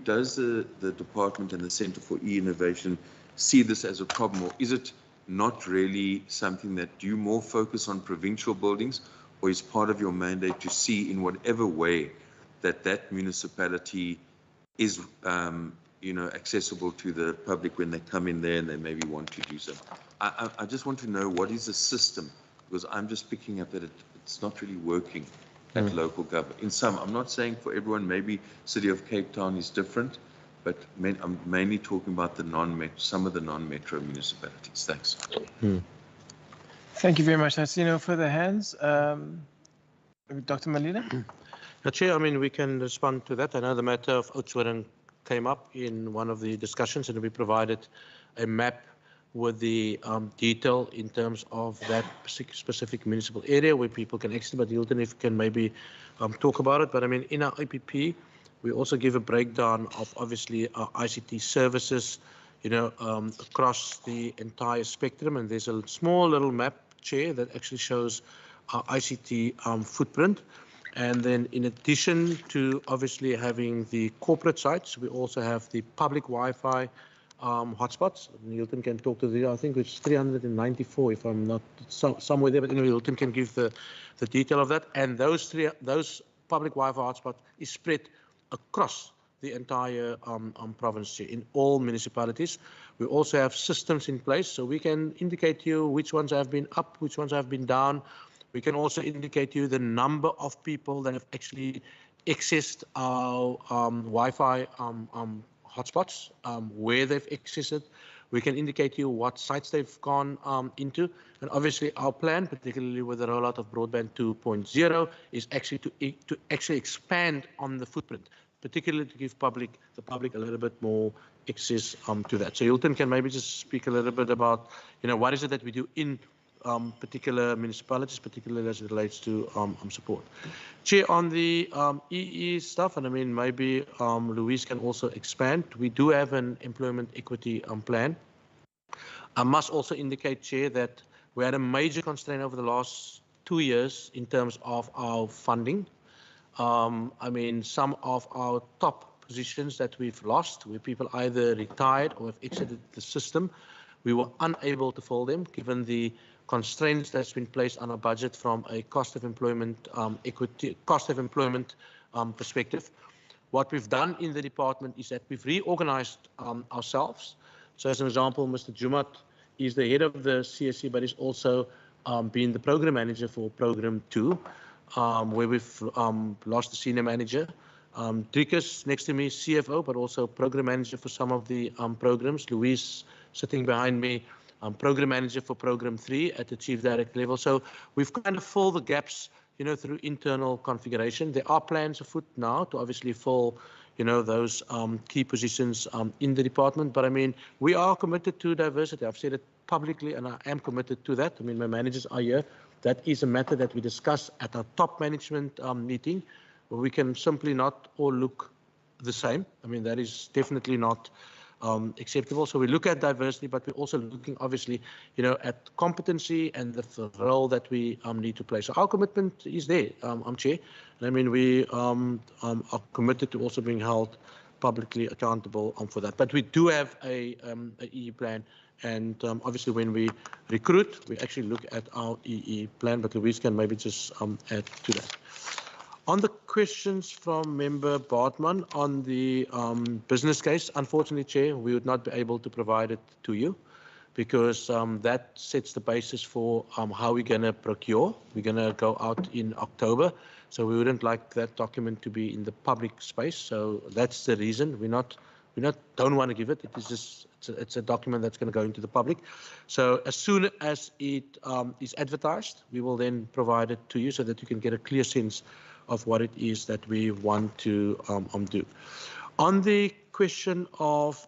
does the department and the Centre for E-Innovation see this as a problem, or is it not really something that you more focus on provincial buildings, or is part of your mandate to see in whatever way that municipality is accessible to the public when they come in there and they maybe want to do so? I just want to know, what is the system, because I'm just picking up that it's not really working at local government. In some, I'm not saying for everyone, maybe City of Cape Town is different, but I'm mainly talking about some of the non-metro municipalities. Thanks. Thank you very much. I see no further hands. Dr. Malina? Chair, I mean, we can respond to that. I know the matter of Oudtshoorn came up in one of the discussions, and we provided a map with the detail in terms of that specific municipal area where people can exit. But Hilton, if you can maybe talk about it. But I mean, in our APP, we also give a breakdown of obviously our ICT services, across the entire spectrum. And there's a small little map, Chair, that actually shows our ICT footprint. And then in addition to obviously having the corporate sites, we also have the public Wi-Fi hotspots. Hilton can talk to I think it's 394 if I'm not somewhere there, but anyway, Hilton can give the detail of that. And those public Wi-Fi hotspots is spread across the entire province in all municipalities. We also have systems in place, so we can indicate to you which ones have been up, which ones have been down. We can also indicate to you the number of people that have actually accessed our Wi-Fi hotspots, where they've accessed. We can indicate to you what sites they've gone into. And obviously our plan, particularly with the rollout of Broadband 2.0, is actually to actually expand on the footprint, particularly to give the public a little bit more access to that. So Hilton can maybe just speak a little bit about, what is it that we do in particular municipalities, particularly as it relates to support. Chair, on the EE stuff, and I mean, maybe Louise can also expand. We do have an employment equity plan. I must also indicate, Chair, that We had a major constraint over the last 2 years in terms of our funding. I mean, some of our top positions that we've lost, where people either retired or have exited the system, we were unable to fill them given the constraints that's been placed on our budget from a cost of employment perspective. What we've done in the department is that we've reorganized ourselves. So as an example, Mr. Jumat is the head of the CSC, but is also been the program manager for Program 2, where we've lost the senior manager. Driekus next to me, CFO, but also program manager for some of the programs. Louise sitting behind me, program manager for Program 3 at the chief director level. So we've kind of filled the gaps, you know, through internal configuration. There are plans afoot now to obviously fill, you know, those key positions in the department. But I mean, we are committed to diversity. I've said it publicly, and I am committed to that. I mean, my managers are here. That is a matter that we discuss at our top management meeting, where we can simply not all look the same. I mean, that is definitely not acceptable. So we look at diversity, but we're also looking, obviously, you know, at competency and the role that we need to play. So our commitment is there, Chair. And I mean, we are committed to also being held publicly accountable for that. But we do have a EE plan, and obviously when we recruit, we actually look at our EE plan. But Louise can maybe just add to that. On the questions from Member Bartman on the business case, unfortunately, Chair, we would not be able to provide it to you because that sets the basis for how we're going to procure. We're going to go out in October, so we wouldn't like that document to be in the public space. So that's the reason we don't want to give it. It is just it's a document that's going to go into the public. So as soon as it is advertised, we will then provide it to you so that you can get a clear sense of what it is that we want to do. On the question of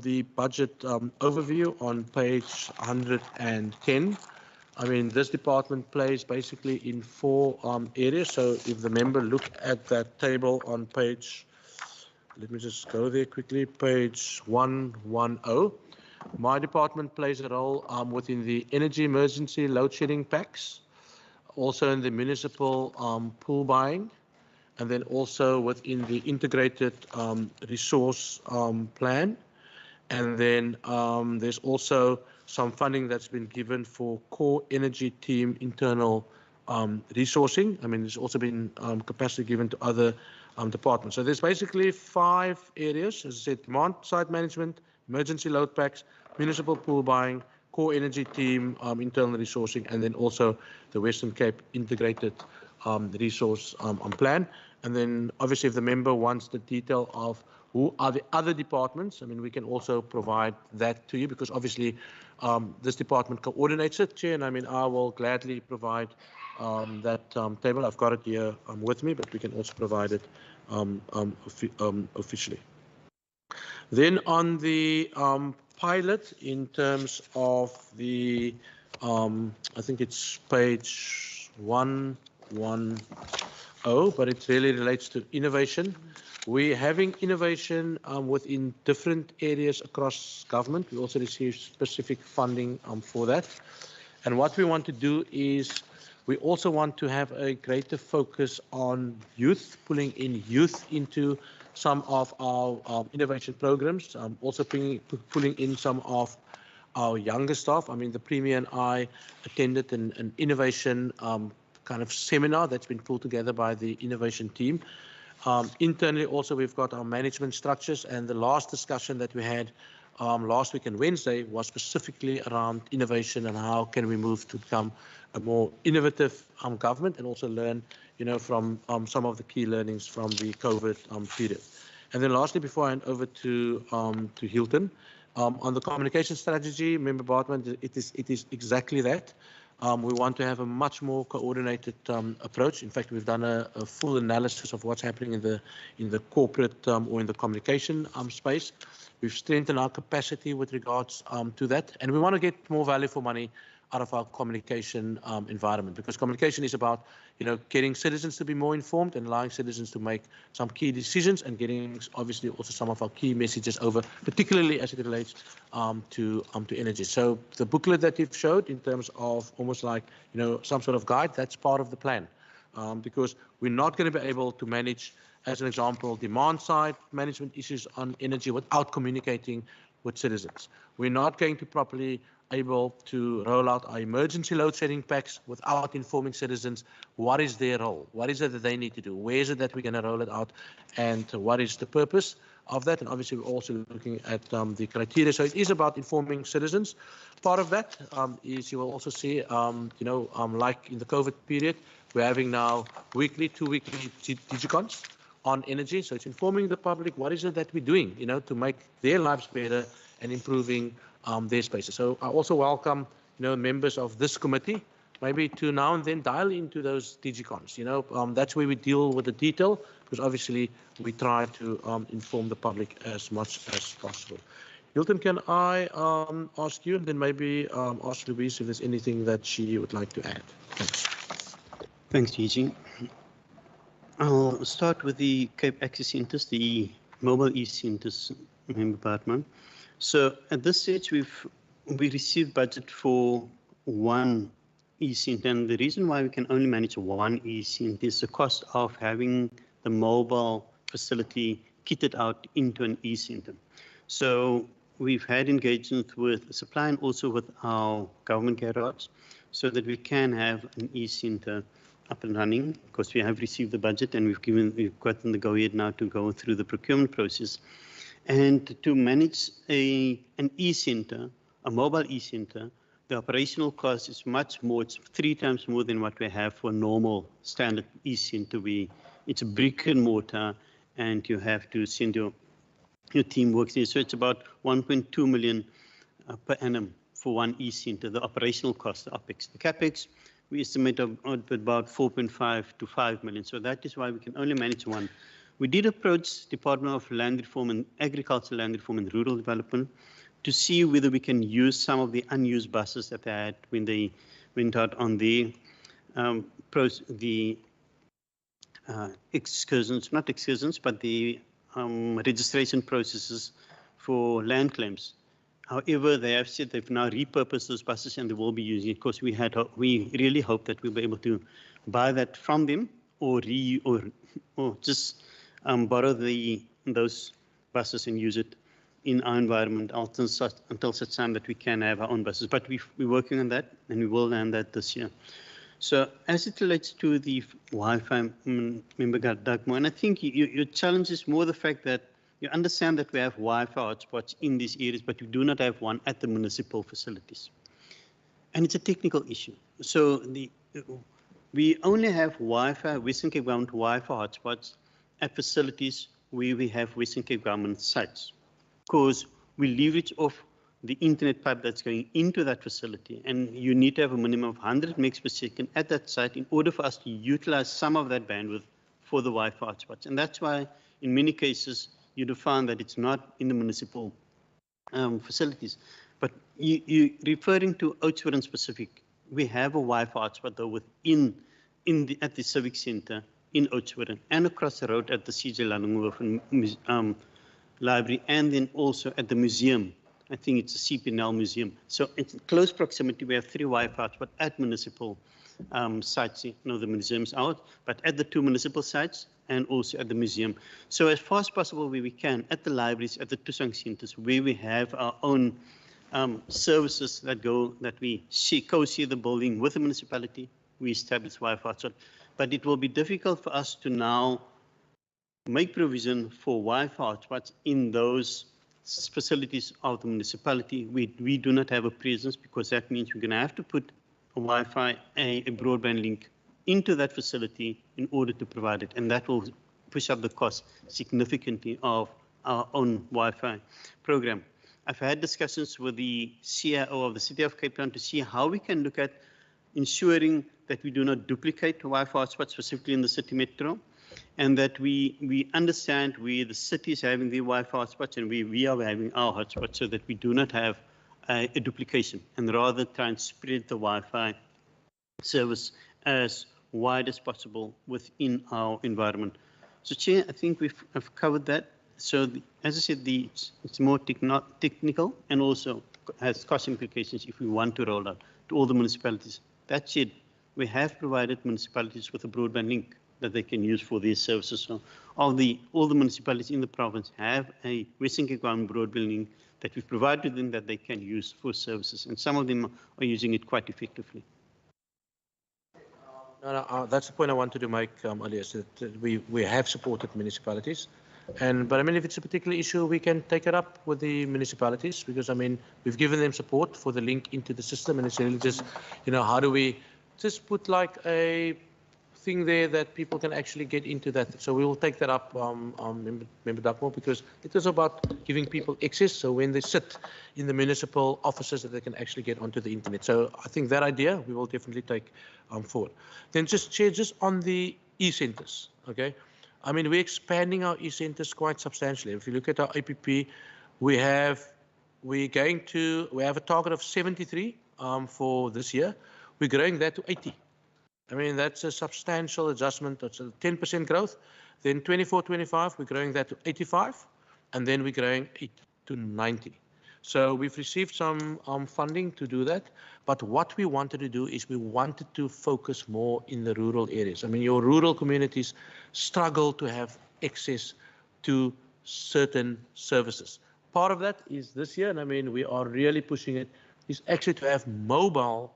the budget overview on page 110, I mean, this department plays basically in 4 areas. So if the member look at that table on page, let me just go there quickly, page 110, my department plays a role within the energy emergency load shedding packs, also in the municipal pool buying, and then also within the integrated resource plan. And then there's also some funding that's been given for core energy team internal resourcing. I mean, there's also been capacity given to other departments. So there's basically 5 areas, as I said: demand side management, emergency load packs, municipal pool buying, core energy team internal resourcing, and then also the Western Cape integrated resource plan. And then obviously if the member wants the detail of who are the other departments, I mean, we can also provide that to you, because obviously this department coordinates it, Chair, and I mean, I will gladly provide that table. I've got it here with me, but we can also provide it officially. Then on the pilot, in terms of the, I think it's page 110, but it really relates to innovation. We're having innovation within different areas across government. We also receive specific funding for that. And what we want to do is we also want to have a greater focus on youth, pulling in youth into some of our innovation programs, also pulling in some of our younger staff. I mean, the Premier and I attended an innovation kind of seminar that's been pulled together by the innovation team. Internally also, we've got our management structures, and the last discussion that we had last week and Wednesday was specifically around innovation and how can we move to become a more innovative government, and also learn, you know, from some of the key learnings from the COVID period. And then lastly, before I hand over to Hilton, on the communication strategy, Member Bartman, it is exactly that. We want to have a much more coordinated approach. In fact, we've done a full analysis of what's happening in the corporate or in the communication space. We've strengthened our capacity with regards to that, and we want to get more value for money out of our communication environment, because communication is about, getting citizens to be more informed and allowing citizens to make some key decisions and getting obviously also some of our key messages over, particularly as it relates to energy. So the booklet that you've showed in terms of almost like, some sort of guide, that's part of the plan. Because we're not going to be able to manage, as an example, demand side management issues on energy without communicating with citizens. We're not going to properly able to roll out our emergency load shedding packs without informing citizens what is their role, what is it that they need to do, where is it that we're going to roll it out, and what is the purpose of that. And obviously we're also looking at the criteria. So it is about informing citizens. Part of that is you will also see, like in the COVID period, we're having now two weekly digicons on energy. So it's informing the public what is it that we're doing, to make their lives better and improving their spaces. So I also welcome, members of this committee, maybe to now and then dial into those digicons. That's where we deal with the detail, because obviously we try to inform the public as much as possible. Hilton, can I ask you, and then maybe ask Louise if there's anything that she would like to add? Thanks. Thanks, DG. I'll start with the Cape Access Centres, the mobile e-centres, Member Bartman. So at this stage, we received budget for one e-centre, and the reason why we can only manage one e-centre is the cost of having the mobile facility kitted out into an e-centre. So we've had engagement with the supply and also with our government garage so that we can have an e-centre up and running, because we have received the budget and we've gotten the go-ahead now to go through the procurement process. And to manage an e-centre, a mobile e-centre, the operational cost is much more. It's 3 times more than what we have for a normal standard e-centre. It's a brick and mortar, and you have to send your team works there. So it's about 1.2 million per annum for one e-centre, the operational cost, the OPEX. The CAPEX, we estimate about 4.5 to 5 million. So that is why we can only manage one. We did approach Department of Land Reform and Agricultural Land Reform and Rural Development to see whether we can use some of the unused buses that they had when they went out on the excursions, not excursions, but the registration processes for land claims. However, they have said they've now repurposed those buses and they will be using it. Of course, we really hope that we'll be able to buy that from them or just borrow those buses and use it in our environment until such time that we can have our own buses. But we're working on that, and we will land that this year. So as it relates to the Wi-Fi, Member Dagmo, and I think your challenge is more the fact that you understand that we have Wi-Fi hotspots in these areas, but we do not have one at the municipal facilities. And it's a technical issue. So we only have Wi-Fi, Western Cape Government Wi-Fi hotspots at facilities where we have Western Cape Government sites, because we leverage off the internet pipe that's going into that facility, and you need to have a minimum of 100 megs per second at that site in order for us to utilize some of that bandwidth for the Wi-Fi hotspots. And that's why in many cases you'd find that it's not in the municipal facilities. But you referring to Oudtshoorn specific, we have a Wi-Fi hotspot though at the Civic Centre in Oudtshoorn and across the road at the CJ Langehoven Library, and then also at the museum. I think it's a CPNL museum. So in close proximity, we have 3 Wi-Fi hotspots at municipal sites. The museum's out, but at the 2 municipal sites and also at the museum. So as far as possible, where we can, at the libraries, at the Tusang centers, where we have our own services that we co-share the building with the municipality, we establish Wi-Fi hotspot. But it will be difficult for us to now make provision for Wi-Fi hotspots in those facilities of the municipality. We do not have a presence, because that means we're going to have to put a Wi-Fi, a broadband link into that facility in order to provide it. And that will push up the cost significantly of our own Wi-Fi program. I've had discussions with the CIO of the City of Cape Town to see how we can look at ensuring that we do not duplicate Wi-Fi hotspots, specifically in the city metro, and that we understand where the city is having the Wi-Fi hotspots and we are having our hotspots, so that we do not have a duplication, and rather try and spread the Wi-Fi service as wide as possible within our environment. So, Chair, I think I've covered that. So, as I said, it's more technical and also has cost implications if we want to roll out to all the municipalities. That said, we have provided municipalities with a broadband link that they can use for these services. So, all the municipalities in the province have a Western Cape broadband link that we've provided them that they can use for services, and some of them are using it quite effectively. No, that's the point I wanted to make earlier, so that we have supported municipalities. But I mean, if it's a particular issue, we can take it up with the municipalities, because I mean, we've given them support for the link into the system, and it's really just, how do we just put like a thing there that people can actually get into that. So we will take that up, Member Duckmore, because it is about giving people access. So when they sit in the municipal offices, that they can actually get onto the internet. So I think that idea we will definitely take forward. Then just Chair, just on the e-centers, okay? I mean, we're expanding our e-centers quite substantially. If you look at our APP, we have a target of 73 for this year. We're growing that to 80. I mean, that's a substantial adjustment. That's a 10% growth. Then 24-25, we're growing that to 85, and then we're growing it to 90. So we've received some funding to do that. But what we wanted to do is we wanted to focus more in the rural areas. I mean, your rural communities struggle to have access to certain services. Part of that is this year, and I mean, we are really pushing it, is actually to have a mobile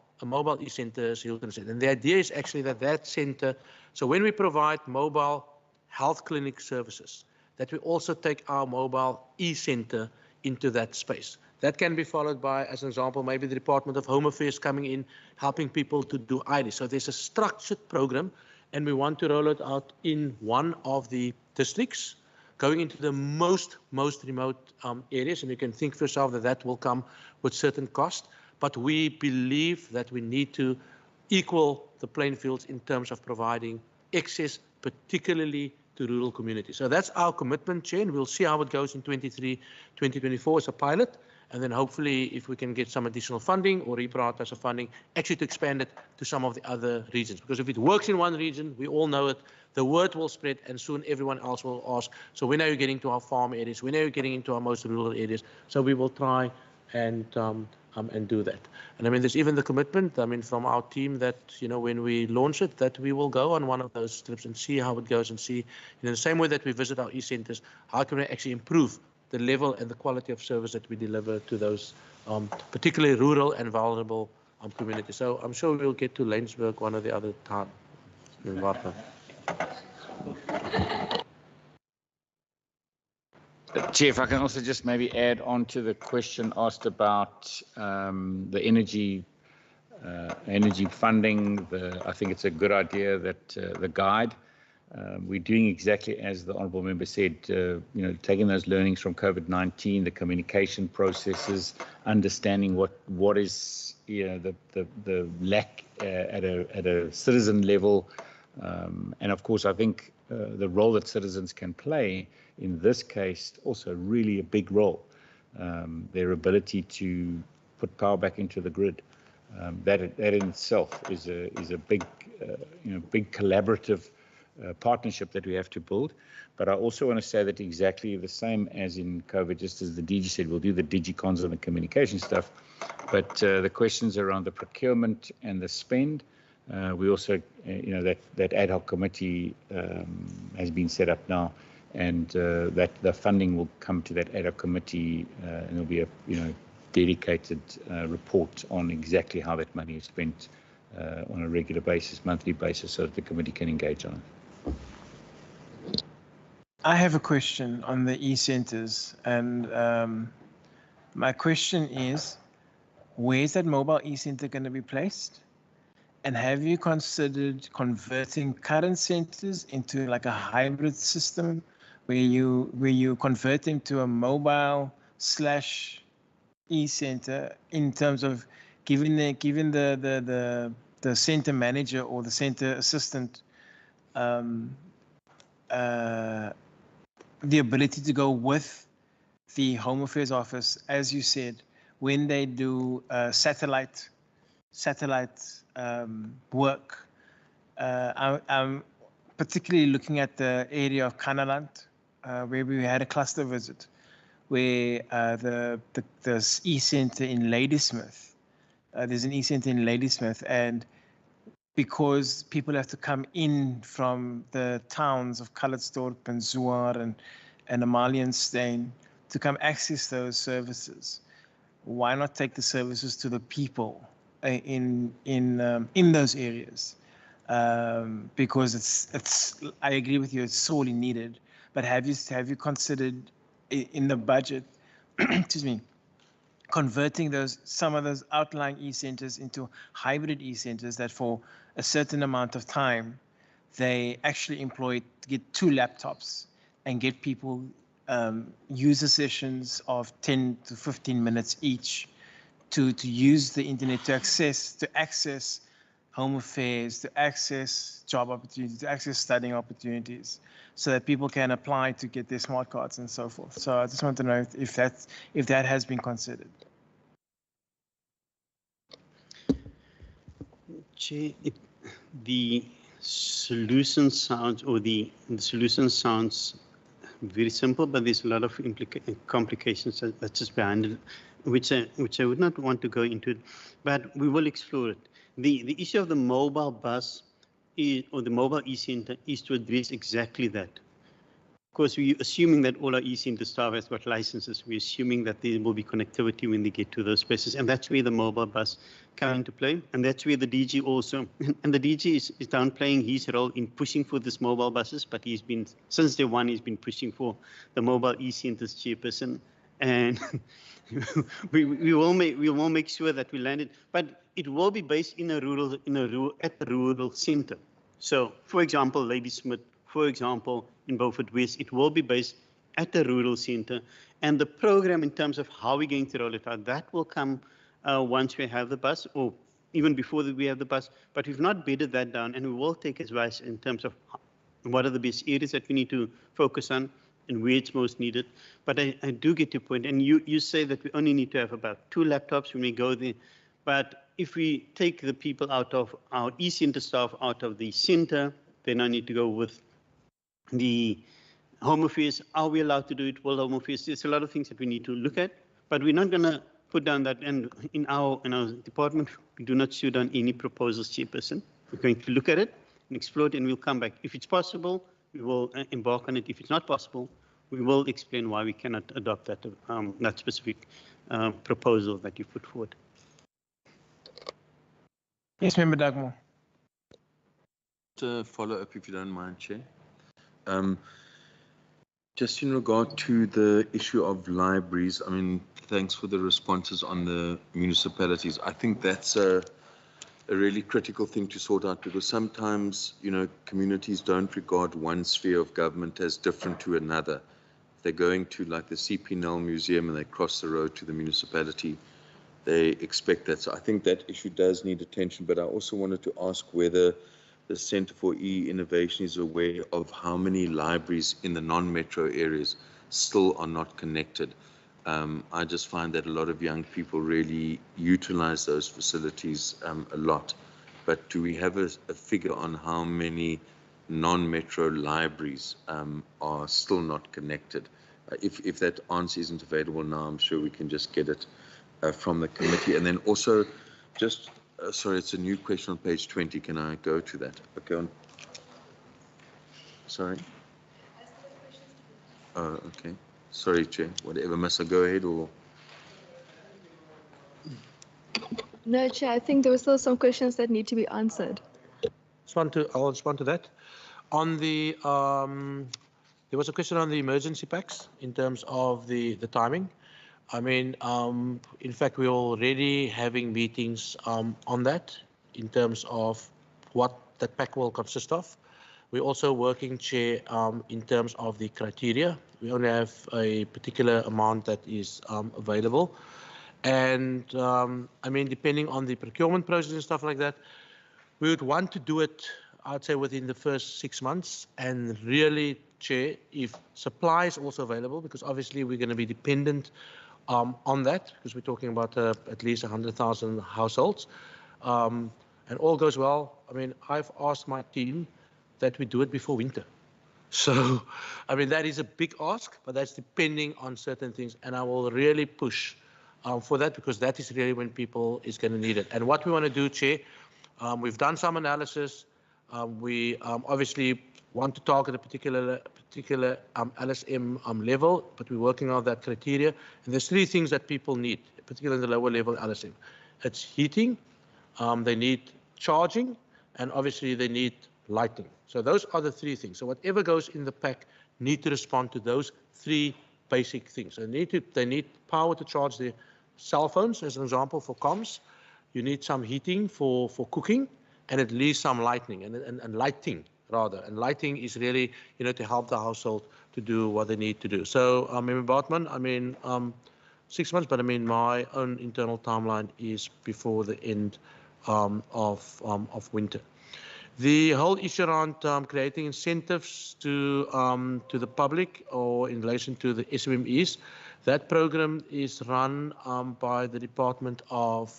e-center, as Hilton said. And the idea is actually that center, so when we provide mobile health clinic services, that we also take our mobile e-center into that space. That can be followed by, as an example, maybe the Department of Home Affairs coming in, helping people to do ID. So there's a structured program, and we want to roll it out in one of the districts, going into the most remote areas. And you can think for yourself that will come with certain cost. But we believe that we need to equal the playing fields in terms of providing access, particularly to rural communities. So that's our commitment, Chair, and we'll see how it goes in 2024 as a pilot. And then hopefully, if we can get some additional funding or reprioritize funding, actually to expand it to some of the other regions. Because if it works in one region, we all know it, the word will spread, and soon everyone else will ask, so when are you getting to our farm areas? When are you getting into our most rural areas? So we will try and do that. And I mean, there's even the commitment, I mean, from our team that, when we launch it, that we will go on one of those trips and see how it goes and see, in the same way that we visit our e-centers, how can we actually improve the level and the quality of service that we deliver to those particularly rural and vulnerable communities. So I'm sure we'll get to Laingsburg one or the other time. Chair, if I can also just maybe add on to the question asked about the energy funding. I think it's a good idea that the guide, we're doing exactly as the Honourable Member said, taking those learnings from COVID-19, the communication processes, understanding what is the lack at a citizen level, and of course I think the role that citizens can play in this case also really a big role, their ability to put power back into the grid. That in itself is a big big collaborative partnership that we have to build. But I also want to say that exactly the same as in COVID, just as the DG said, we'll do the DigiCons and the communication stuff, but the questions around the procurement and the spend, we also, that ad hoc committee has been set up now, and that the funding will come to that ad hoc committee, and there'll be a dedicated report on exactly how that money is spent on a regular basis, monthly basis, so that the committee can engage on it. I have a question on the e-centers, and my question is, where is that mobile e-center going to be placed? And have you considered converting current centers into like a hybrid system where you convert them to a mobile / e-center in terms of giving the center manager or the center assistant the ability to go with the Home Affairs Office, as you said, when they do satellite work, I'm particularly looking at the area of Kanaland, where we had a cluster visit, where the e-center in Ladysmith, there's an e-center in Ladysmith, and because people have to come in from the towns of Calitzdorp and Zuar and Amalienstein to come access those services, why not take the services to the people in those areas? Because it's I agree with you, it's sorely needed. But have you considered in the budget, excuse me, converting some of those outlying e-centers into hybrid e-centers that for a certain amount of time they actually get 2 laptops and get people user sessions of 10 to 15 minutes each to use the internet to access home affairs, to access job opportunities, to access studying opportunities, so that people can apply to get their smart cards and so forth. So I just want to know if that has been considered. Chair, the solution sounds very simple, but there's a lot of complications that's just behind it, which I would not want to go into, but we will explore it. The issue of the mobile bus or the mobile e-center is to address exactly that. Of course, we're assuming that all our e-center staff has got licenses. We're assuming that there will be connectivity when they get to those places, and that's where the mobile bus comes into play, and that's where the DG also, and the DG is downplaying his role in pushing for this mobile buses, but he's been, since day one, he's been pushing for the mobile e-centers chairperson, and we will make sure that we land it, but it will be based at the rural center. So, for example, Ladysmith, for example, in Beaufort West, it will be based at the rural center. And the program in terms of how we're going to roll it out, that will come once we have the bus, or even before we have the bus. But we've not bedded that down, and we will take advice in terms of what are the best areas that we need to focus on and where it's most needed. But I do get your point. And you say that we only need to have about 2 laptops when we go there. But if we take the people out of our e-center staff out of the center, then I need to go with the home affairs. Are we allowed to do it? Well, home affairs, there's a lot of things that we need to look at, but we're not going to put down that. And in our department, we do not shoot down any proposals, chairperson. We're going to look at it and explore it, and we'll come back. If it's possible, we will embark on it. If it's not possible, we will explain why we cannot adopt that specific proposal that you put forward. Yes, Member Dugmore. To follow up, if you don't mind, Chair. Just in regard to the issue of libraries, I mean, thanks for the responses on the municipalities. I think that's a really critical thing to sort out, because sometimes, communities don't regard one sphere of government as different to another. If they're going to like the CP Nel Museum and they cross the road to the municipality, they expect that. So I think that issue does need attention, but I also wanted to ask whether the Centre for E-Innovation is aware of how many libraries in the non-metro areas still are not connected. I just find that a lot of young people really utilize those facilities a lot. But do we have a figure on how many non-metro libraries are still not connected? If that answer isn't available now, I'm sure we can just get it from the committee. And then also just sorry, it's a new question on page 20. Can I go to that? Okay. Sorry. Oh, okay. Sorry, Chair. Whatever. Must I go ahead or? No, Chair, I think there were still some questions that need to be answered. I'll respond to that. On the, there was a question on the emergency packs in terms of the timing. I mean, in fact, we're already having meetings on that in terms of what that pack will consist of. We're also working, Chair, in terms of the criteria. We only have a particular amount that is available. And I mean, depending on the procurement process and stuff like that, we would want to do it, I'd say, within the first 6 months. And really, Chair, if supply is also available, because obviously we're going to be dependent on that, because we're talking about at least 100,000 households. and all goes well, I mean, I've asked my team that we do it before winter. So, I mean, that is a big ask, but that's depending on certain things. And I will really push for that, because that is really when people is going to need it. And what we want to do, Chair, we've done some analysis. We obviously want to target a particular LSM level, but we're working on that criteria. And there's three things that people need, particularly in the lower level LSM. It's heating, they need charging, and obviously they need lighting. So those are the three things. So whatever goes in the pack need to respond to those three basic things. So they need power to charge their cell phones, as an example, for comms. You need some heating for cooking, and at least some lighting, and lighting rather. And lighting is really, you know, to help the household to do what they need to do. So, Member Bartman, I mean, 6 months, but I mean, my own internal timeline is before the end of winter. The whole issue around creating incentives to the public or in relation to the SMMEs, that program is run by the Department of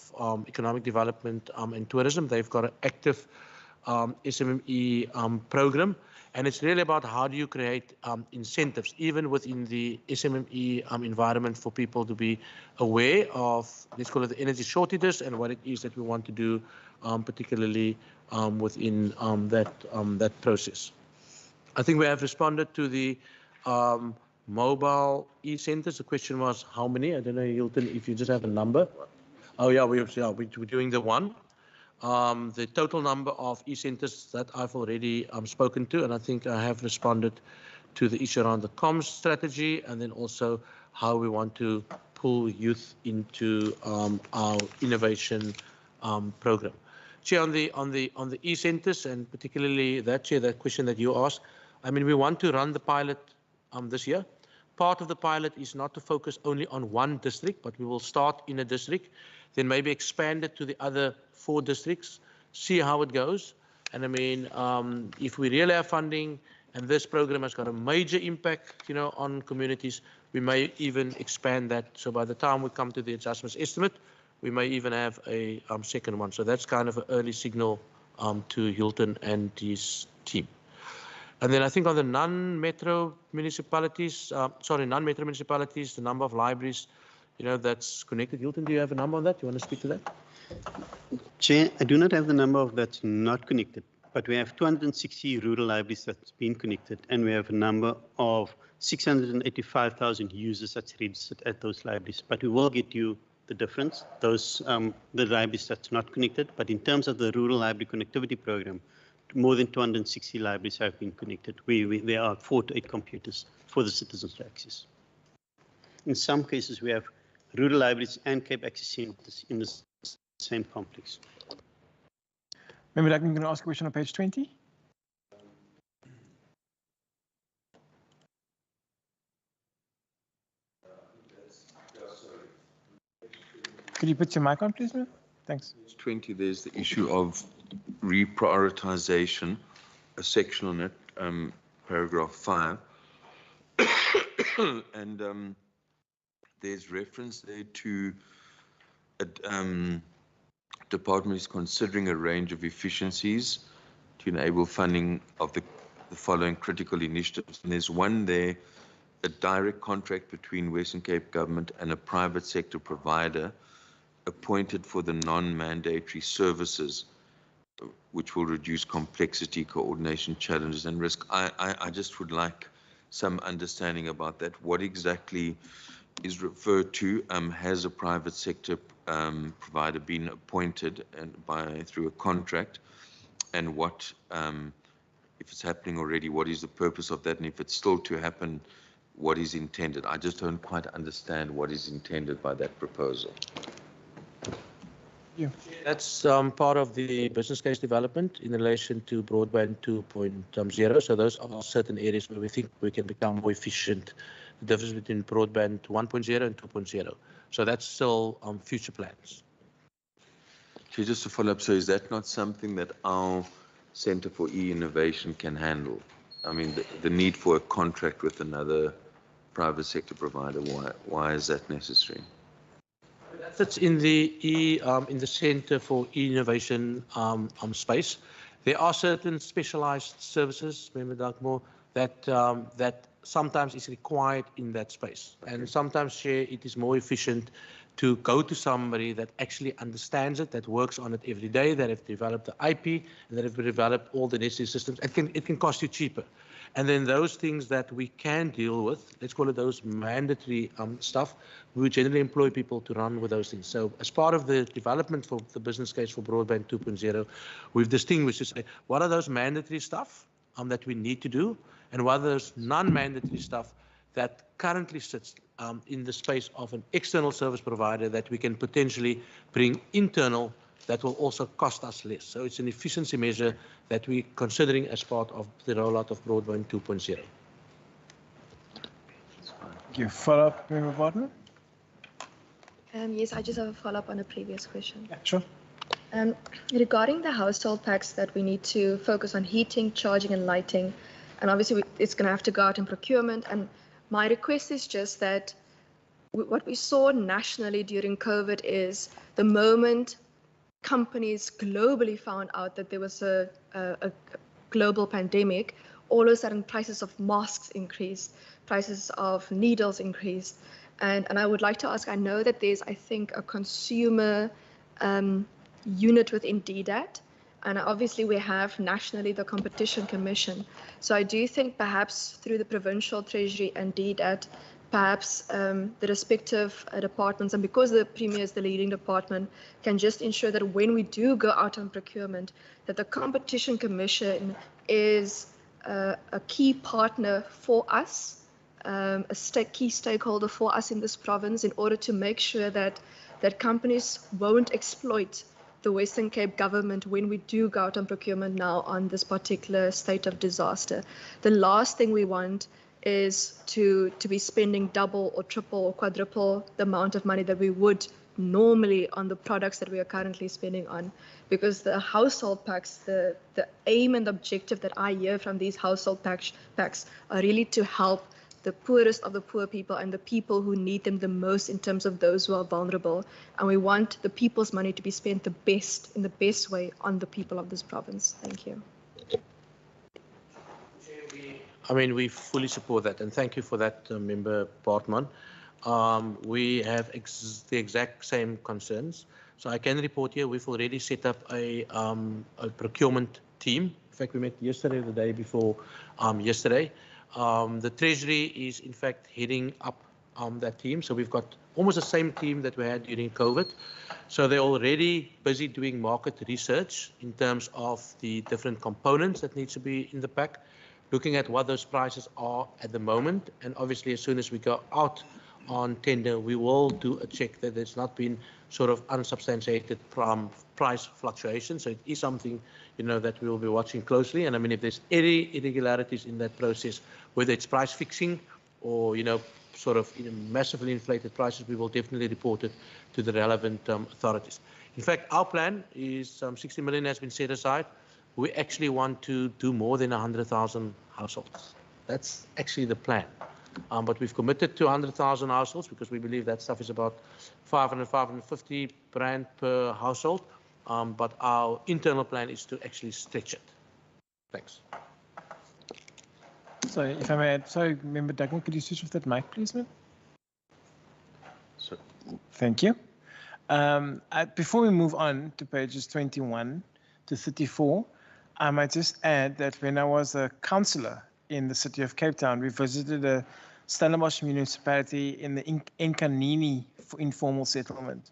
Economic Development and Tourism. They've got an active SMME program, and it's really about how do you create incentives, even within the SMME environment, for people to be aware of, let's call it, the energy shortages and what it is that we want to do, particularly within that process. I think we have responded to the mobile e-centers. The question was how many? I don't know, Hilton, if you just have a number. Oh yeah, we're doing the one. The total number of e-centers that I've already spoken to, and I think I have responded to the issue around the comms strategy, and then also how we want to pull youth into our innovation program. Chair, on the e-centers, and particularly that, Chair, that question that you asked, I mean, we want to run the pilot this year. Part of the pilot is not to focus only on one district, but we will start in a district, then maybe expand it to the other 4 districts, see how it goes. And I mean, if we really have funding and this program has got a major impact, you know, on communities, we may even expand that. So by the time we come to the adjustments estimate, we may even have a second one. So that's kind of an early signal to Hilton and his team. And then I think on the non-metro municipalities, non-metro municipalities, the number of libraries, you know, that's connected. Hilton, do you have a number on that? Do you want to speak to that? Chair, I do not have the number of that's not connected, but we have 260 rural libraries that's been connected, and we have a number of 685,000 users that's registered at those libraries. But we will get you the difference, those the libraries that's not connected. But in terms of the rural library connectivity program, more than 260 libraries have been connected. There are 4 to 8 computers for the citizens to access. In some cases, we have rural libraries and Cape access centers in the same complex. Maybe I'm going to ask a question on page 20. Could you put your mic on, please, ma'am? Thanks. Page 20, there's the issue of reprioritization, a section on it, paragraph 5. And there's reference there to department is considering a range of efficiencies to enable funding of the following critical initiatives. And there's one there, a direct contract between Western Cape government and a private sector provider appointed for the non-mandatory services, which will reduce complexity, coordination challenges and risk. I just would like some understanding about that. What exactly is referred to? Has a private sector provider been appointed through a contract? And what, if it's happening already, what is the purpose of that? And if it's still to happen, what is intended? I just don't quite understand what is intended by that proposal. Yeah. That's part of the business case development in relation to broadband 2.0. So those are certain areas where we think we can become more efficient. The difference between broadband 1.0 and 2.0. So that's still future plans. Okay, just to follow up, so is that not something that our Center for E-Innovation can handle? I mean, the need for a contract with another private sector provider, why is that necessary? that sits in in the Centre for Innovation space. There are certain specialized services, Member Dagmore, that sometimes is required in that space. And sometimes, Chair, it is more efficient to go to somebody that actually understands it, that works on it every day, that have developed the IP, and that have developed all the necessary systems. It can cost you cheaper. And then those things that we can deal with, let's call it those mandatory stuff, we generally employ people to run with those things. So as part of the development for the business case for Broadband 2.0, we've distinguished to say, what are those mandatory stuff that we need to do, and what are those non-mandatory stuff that currently sits in the space of an external service provider that we can potentially bring internal that will also cost us less. So it's an efficiency measure that we're considering as part of the rollout of Broadband 2.0. Thank you. Follow-up, Member Barton? Yes, I just have a follow-up on a previous question. Yeah, sure. Regarding the household packs that we need to focus on heating, charging and lighting, and obviously it's going to have to go out in procurement. And my request is just that what we saw nationally during COVID is the moment companies globally found out that there was a global pandemic, all of a sudden prices of masks increased, prices of needles increased. And I would like to ask, I know that there's, I think, a consumer unit within DDAT, and obviously we have nationally the Competition Commission. So I do think perhaps through the Provincial Treasury and DDAT, perhaps the respective departments, and because the Premier is the leading department, can just ensure that when we do go out on procurement, that the Competition Commission is a key partner for us, a key stakeholder for us in this province, in order to make sure that companies won't exploit the Western Cape government when we do go out on procurement now on this particular state of disaster. The last thing we want is to be spending double or triple or quadruple the amount of money that we would normally on the products that we are currently spending on, because the household packs, the aim and objective that I hear from these household packs are really to help the poorest of the poor people and the people who need them the most in terms of those who are vulnerable. And we want the people's money to be spent in the best way on the people of this province. Thank you. I mean, we fully support that, and thank you for that, Member Bartman. We have the exact same concerns. So I can report here, we've already set up a procurement team. In fact, we met yesterday, the day before yesterday. The Treasury is, in fact, heading up that team. So we've got almost the same team that we had during COVID. So they're already busy doing market research in terms of the different components that needs to be in the pack, looking at what those prices are at the moment. And obviously, as soon as we go out on tender, we will do a check that there's not been sort of unsubstantiated price fluctuation. So it is something, that we will be watching closely. And I mean, if there's any irregularities in that process, whether it's price fixing or, massively inflated prices, we will definitely report it to the relevant authorities. In fact, our plan is 60 million has been set aside. We actually want to do more than 100,000 households. That's actually the plan. But we've committed to 100,000 households because we believe that stuff is about 500, 550 rand per household. But our internal plan is to actually stretch it. Thanks. Sorry, if I may add, sorry, Member Duggan, could you switch off that mic, please, ma'am? Thank you. Before we move on to pages 21 to 34, I might just add that when I was a councillor in the city of Cape Town, we visited a Stellenbosch municipality in the Nkanini informal settlement.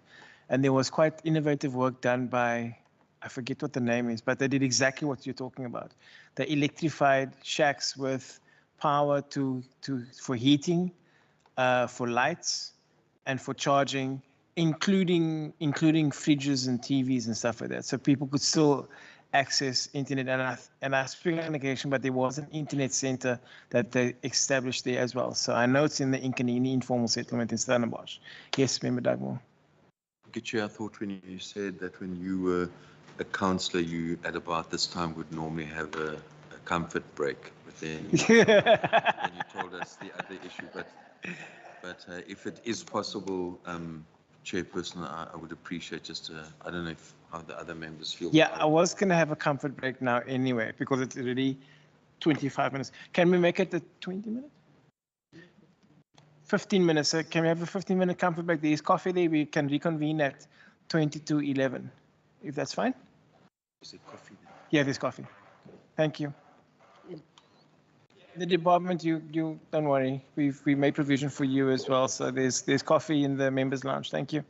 And there was quite innovative work done by, I forget what the name is, but they did exactly what you're talking about. They electrified shacks with power for heating, for lights, and for charging, including fridges and TVs and stuff like that. So people could still access internet, and I speak on occasion, but there was an internet center that they established there as well. So I know it's in the Nkanini informal settlement in Stellenbosch. Yes, Member Dugmore. Gitche, I thought when you said that when you were a councillor, you at about this time would normally have a comfort break. But then you told us the other issue. But if it is possible Chairperson, I would appreciate just, I don't know how the other members feel. Yeah, I was going to have a comfort break now anyway, because it's already 25 minutes. Can we make it the 20 minutes? 15 minutes. So can we have a 15-minute comfort break? There is coffee there. We can reconvene at 22:11, if that's fine. Is there coffee there? Yeah, there's coffee. Thank you. The department, you don't worry. We made provision for you as well. So there's coffee in the members' lounge. Thank you.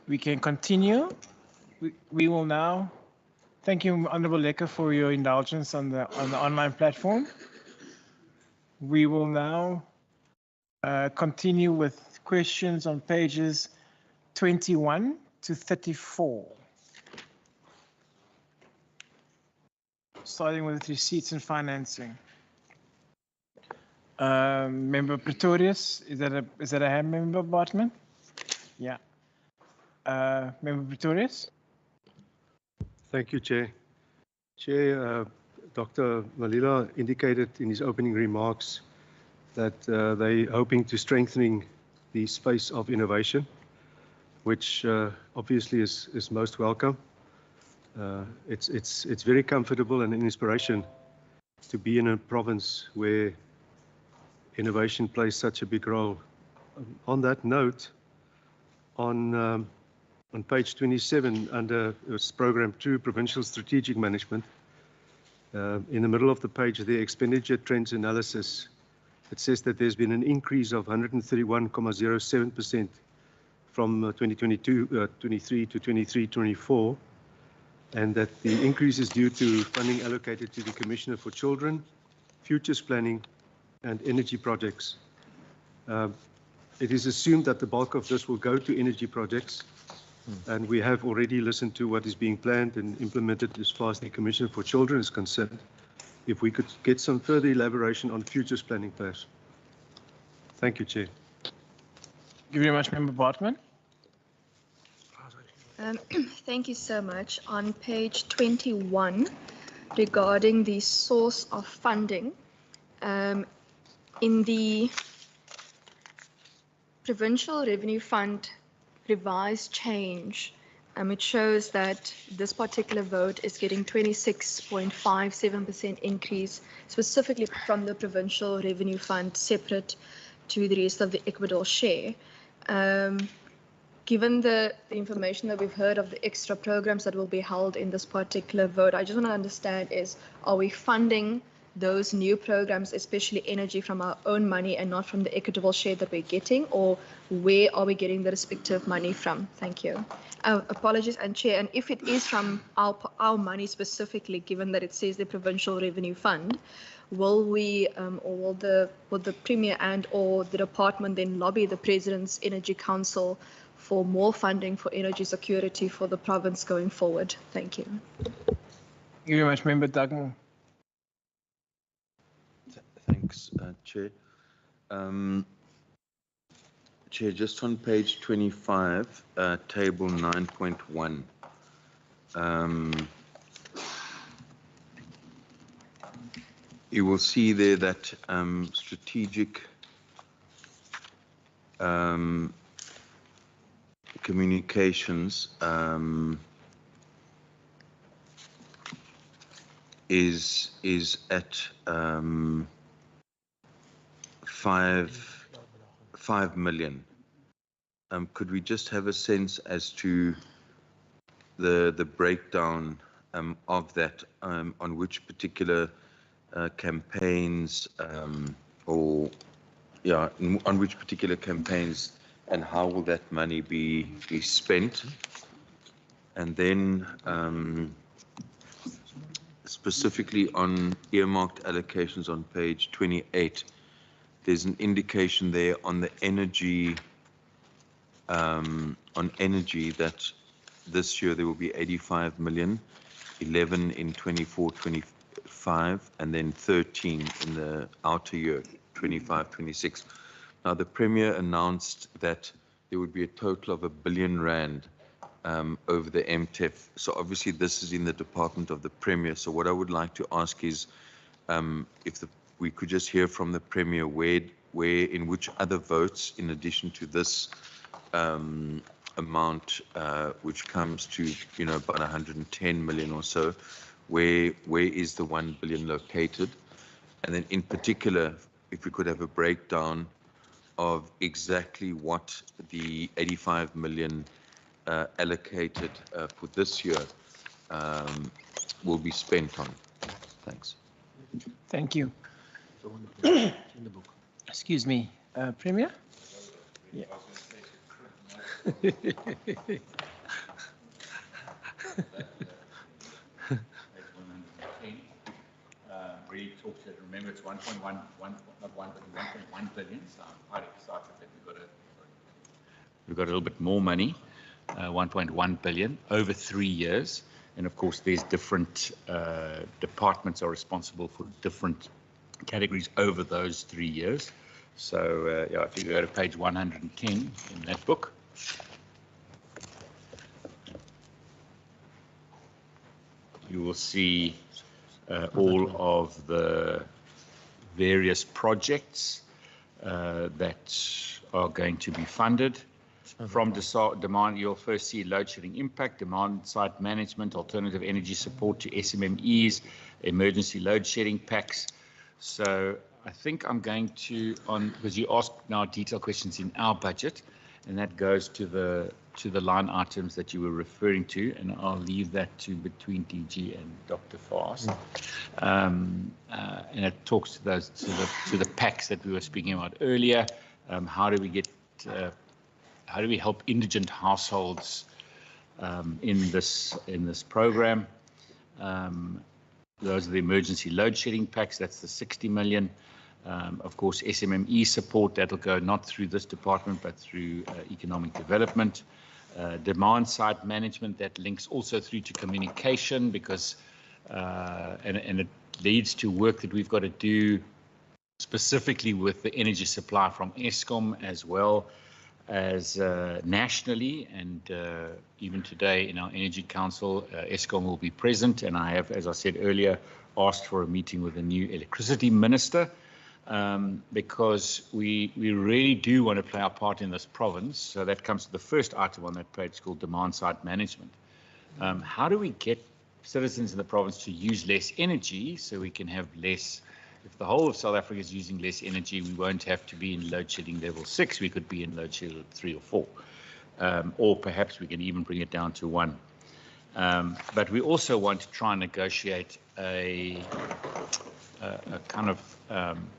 we can continue. We will now, thank you, Honorable Lecker, for your indulgence on the online platform. We will now continue with questions on pages 21 to 34. Starting with receipts and financing. Member Pretorius, is that a hand, Member Bartman? Yeah. Member Pretorius? Thank you, Chair. Chair, Dr. Malila indicated in his opening remarks that they're hoping to strengthening the space of innovation, which obviously is most welcome. It's very comfortable and an inspiration to be in a province where innovation plays such a big role. On that note, on page 27 under Program 2, Provincial Strategic Management, in the middle of the page, the expenditure trends analysis, it says that there's been an increase of 131.07% from 2022-23 to 23-24, and that the increase is due to funding allocated to the Commissioner for Children, Futures Planning, and Energy Projects. It is assumed that the bulk of this will go to energy projects, and we have already listened to what is being planned and implemented as far as the Commissioner for Children is concerned. If we could get some further elaboration on futures planning, please. Thank you, Chair. Thank you very much, Member Bartman. Thank you so much. On page 21, regarding the source of funding, in the Provincial Revenue Fund revised change, it shows that this particular vote is getting 26.57% increase, specifically from the Provincial Revenue Fund, separate to the rest of the Ecuador share. Given the information that we've heard of the extra programs that will be held in this particular vote, I just want to understand is, are we funding those new programs, especially energy, from our own money and not from the equitable share that we're getting, or where are we getting the respective money from? Thank you. Apologies, and Chair, and if it is from our money specifically, given that it says the Provincial Revenue Fund, will we, or will the Premier and or the department then lobby the President's Energy Council for more funding for energy security for the province going forward? Thank you. Thank you very much, Member Dugmore. Thanks, Chair. Chair, just on page 25, table 9.1. You will see there that strategic communications is at 5 million. Could we just have a sense as to the breakdown of that, on which particular campaigns, on which particular campaigns, and how will that money be spent? And then specifically on earmarked allocations on page 28, there's an indication there on the energy, that this year there will be 85 million, 11 in 24-25, and then 13 in the outer year, 25-26. Now, the Premier announced that there would be a total of R1 billion over the MTEF. So obviously this is in the department of the Premier. So what I would like to ask is if we could just hear from the Premier where in which other votes, in addition to this amount, which comes to about 110 million or so, where is the 1 billion located? And then in particular, if we could have a breakdown of exactly what the 85 million allocated for this year will be spent on. Thanks. Thank you. Excuse me, Premier? Yeah. Really talks to it. Remember, it's 1.1, not 1, but 1.1 billion. So I'm quite excited that we've got a little bit more money, 1.1 billion over 3 years. And of course, there's different departments are responsible for different categories over those 3 years. So yeah, if you go to page 110 in that book. You will see all of the various projects that are going to be funded. From demand, you'll first see load shedding impact, demand side management, alternative energy support to SMMEs, emergency load shedding packs. So I think I'm going to, because you asked now detailed questions in our budget, and that goes to the line items that you were referring to, and I'll leave that to between DG and Dr. Fast. And it talks to those to the packs that we were speaking about earlier. How do we help indigent households in this program? Those are the emergency load shedding packs. That's the 60 million. Of course, SMME support, that'll go not through this department, but through economic development. Demand side management, that links also through to communication, because and it leads to work that we've got to do specifically with the energy supply from Eskom, as well as nationally. And even today in our Energy Council, Eskom will be present, and I have, as I said earlier, asked for a meeting with the new electricity minister, because we really do want to play our part in this province. So that comes to the first item on that page, called demand side management. How do we get citizens in the province to use less energy so we can have less? If the whole of South Africa is using less energy, we won't have to be in load shedding level 6. We could be in load shedding 3 or 4, or perhaps we can even bring it down to 1. But we also want to try and negotiate a kind of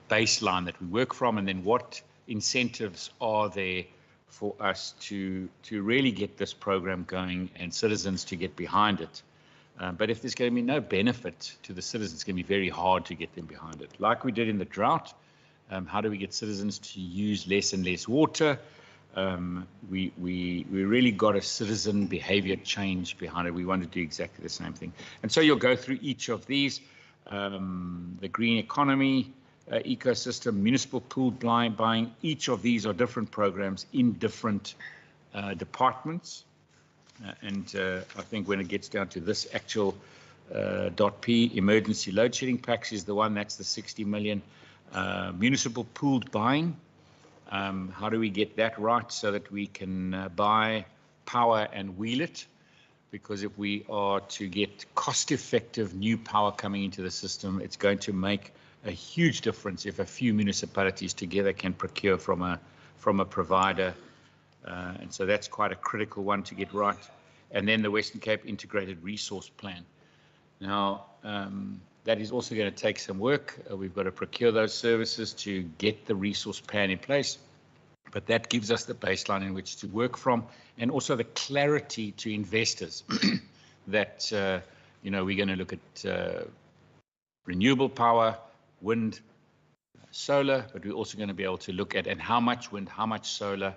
baseline that we work from, and then what incentives are there for us to really get this program going and citizens to get behind it. But if there's going to be no benefit to the citizens, it's going to be very hard to get them behind it. Like we did in the drought, how do we get citizens to use less and less water? We really got a citizen behavior change behind it. We want to do exactly the same thing. And so you'll go through each of these. The green economy, ecosystem, municipal pooled buying, each of these are different programs in different departments. And I think when it gets down to this actual .P, emergency load shedding packs is the one, that's the 60 million. Municipal pooled buying, how do we get that right so that we can buy power and wheel it? Because if we are to get cost-effective new power coming into the system, it's going to make a huge difference if a few municipalities together can procure from a provider. And so that's quite a critical one to get right. And then the Western Cape Integrated Resource Plan. Now, that is also going to take some work. We've got to procure those services to get the resource plan in place. But that gives us the baseline in which to work from, and also the clarity to investors that, we're going to look at renewable power, wind, solar, but we're also going to be able to look at, and how much wind, how much solar,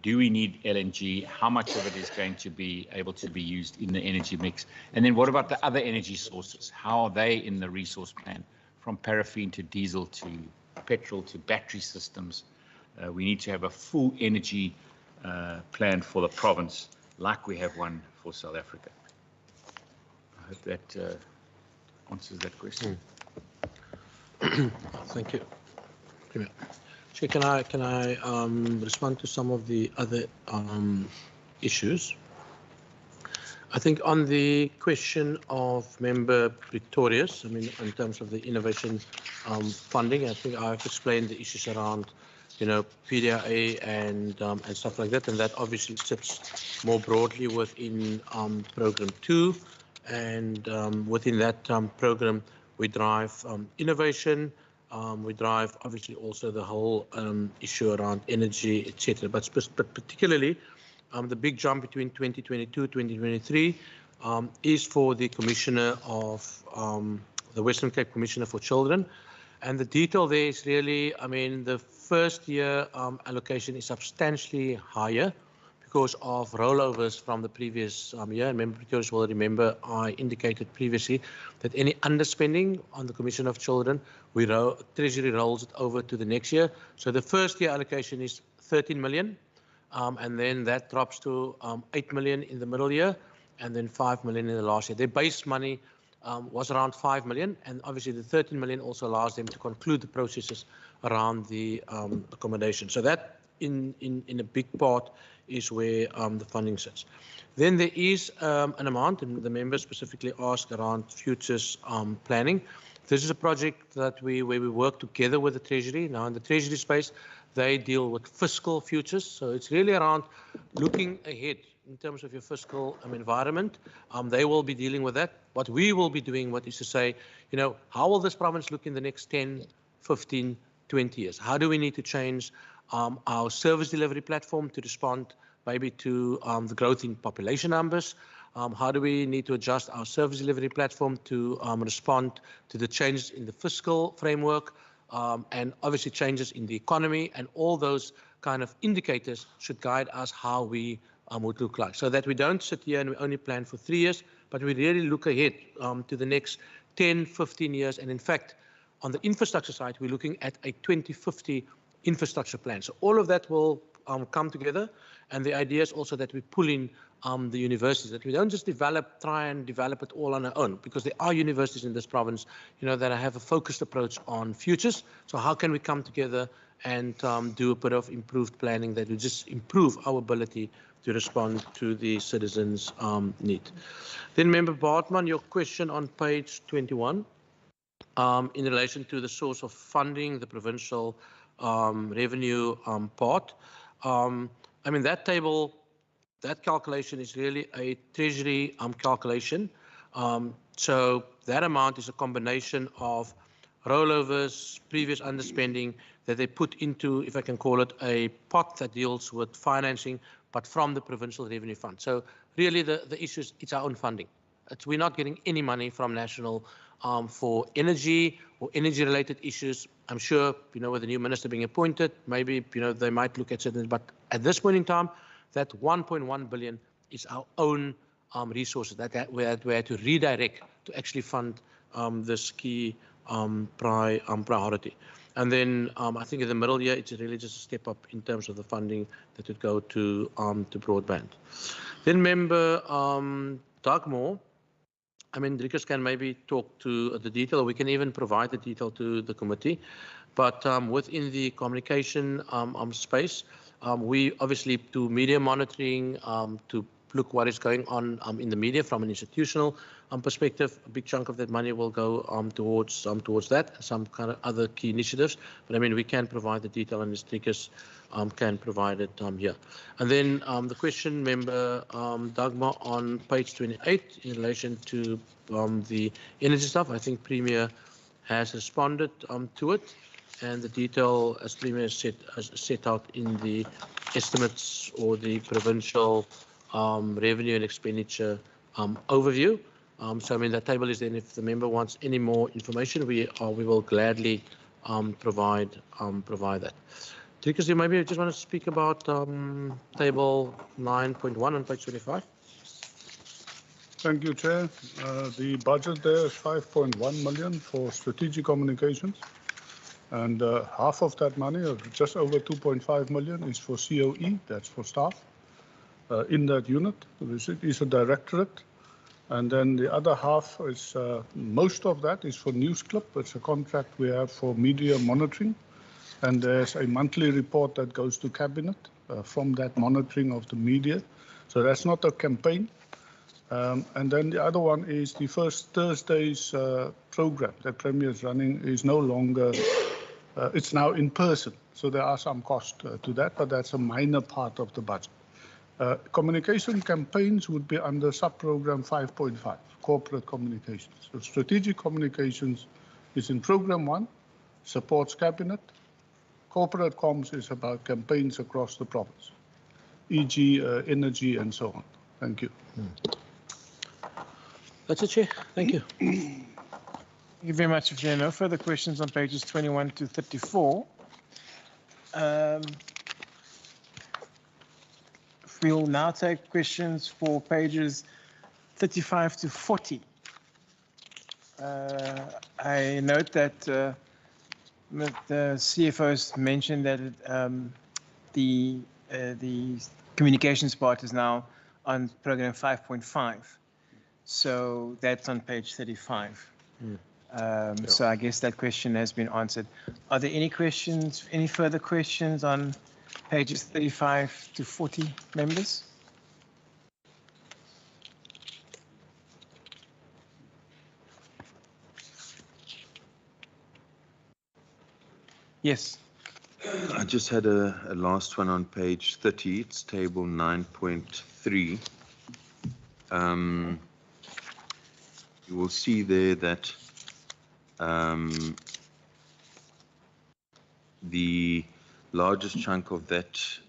do we need LNG, how much of it is going to be able to be used in the energy mix? And then what about the other energy sources? How are they in the resource plan, from paraffin to diesel to petrol to battery systems? We need to have a full energy plan for the province, like we have one for South Africa. I hope that answers that question. Thank you. Chair, can I respond to some of the other issues? I think on the question of Member Pretorius, I mean, in terms of the innovation funding, I think I've explained the issues around, PDRA and stuff like that, and that obviously sits more broadly within Program 2, and within that program we drive innovation, we drive obviously also the whole issue around energy, etc. But particularly the big jump between 2022 2023 is for the Commissioner of the Western Cape Commissioner for Children. And the detail there is really, I mean, the first year allocation is substantially higher because of rollovers from the previous year. And Member Pretorius will remember I indicated previously that any underspending on the Commission of Children, Treasury rolls it over to the next year. So the first year allocation is 13 million, and then that drops to 8 million in the middle year, and then 5 million in the last year. Their base money was around 5 million, and obviously the 13 million also allows them to conclude the processes around the accommodation. So that in a big part is where the funding sits. Then there is an amount, and the members specifically ask around futures planning. This is a project that where we work together with the Treasury. Now in the Treasury space, they deal with fiscal futures. So it's really around looking ahead in terms of your fiscal environment. They will be dealing with that. What we will be doing is to say, you know, how will this province look in the next 10, 15, 20 years? How do we need to change our service delivery platform to respond maybe to the growth in population numbers? How do we need to adjust our service delivery platform to respond to the changes in the fiscal framework and obviously changes in the economy? And all those kind of indicators should guide us how we would look like, so that we don't sit here and we only plan for 3 years, but we really look ahead to the next 10, 15 years. And in fact, on the infrastructure side, we're looking at a 2050 infrastructure plan. So all of that will come together. And the idea is also that we pull in the universities, that we don't just try and develop it all on our own, because there are universities in this province, you know, that have a focused approach on futures. So how can we come together and do a bit of improved planning that will just improve our ability to respond to the citizens' need. Then Member Bartman, your question on page 21 in relation to the source of funding, the provincial revenue part. I mean, that table, that calculation is really a Treasury calculation. So that amount is a combination of rollovers, previous underspending that they put into, if I can call it, a pot that deals with financing, but from the Provincial Revenue Fund. So really the issue is it's our own funding. We're not getting any money from national for energy or energy-related issues. I'm sure, you know, with the new minister being appointed, maybe, you know, they might look at certain, but at this point in time, that 1.1 billion is our own resources that we had to redirect to actually fund this key priority. And then I think in the middle year, it's really just a step up in terms of the funding that would go to broadband. Then Member Dugmore, I mean, Driekus can maybe talk to the detail, or we can even provide the detail to the committee. But within the communication space, we obviously do media monitoring to look what is going on in the media from an institutional perspective. A big chunk of that money will go towards that, some kind of other key initiatives. But I mean, we can provide the detail, and the Driekus can provide it here. And then the question, Member Dagmar, on page 28 in relation to the energy stuff, I think Premier has responded to it, and the detail, as Premier has set out in the estimates or the provincial revenue and expenditure overview. So I mean, that table is there, and if the member wants any more information, we will gladly provide that. Driekus, you maybe just want to speak about table 9.1 on page 25. Thank you, Chair. The budget there is 5.1 million for strategic communications, and half of that money, or just over 2.5 million, is for COE, that's for staff in that unit. It is a directorate. And then the other half is, most of that is for Newsclip. It's a contract we have for media monitoring. And there's a monthly report that goes to Cabinet from that monitoring of the media. So that's not a campaign. And then the other one is the First Thursdays program that Premier is running is no longer, it's now in person. So there are some costs to that, but that's a minor part of the budget. Communication campaigns would be under sub-program 5.5, corporate communications. So strategic communications is in program 1, supports Cabinet. Corporate comms is about campaigns across the province, e.g. energy and so on. Thank you. That's it, Chair. Thank you. Thank you very much. If there are no further questions on pages 21 to 34, we'll now take questions for pages 35 to 40. I note that the CFO's mentioned that the communications part is now on program 5.5. So that's on page 35. So I guess that question has been answered. Are there any questions, any further questions on pages 35 to 40, members? Yes. I just had a last one on page 30. It's table 9.3. You will see there that the largest chunk of that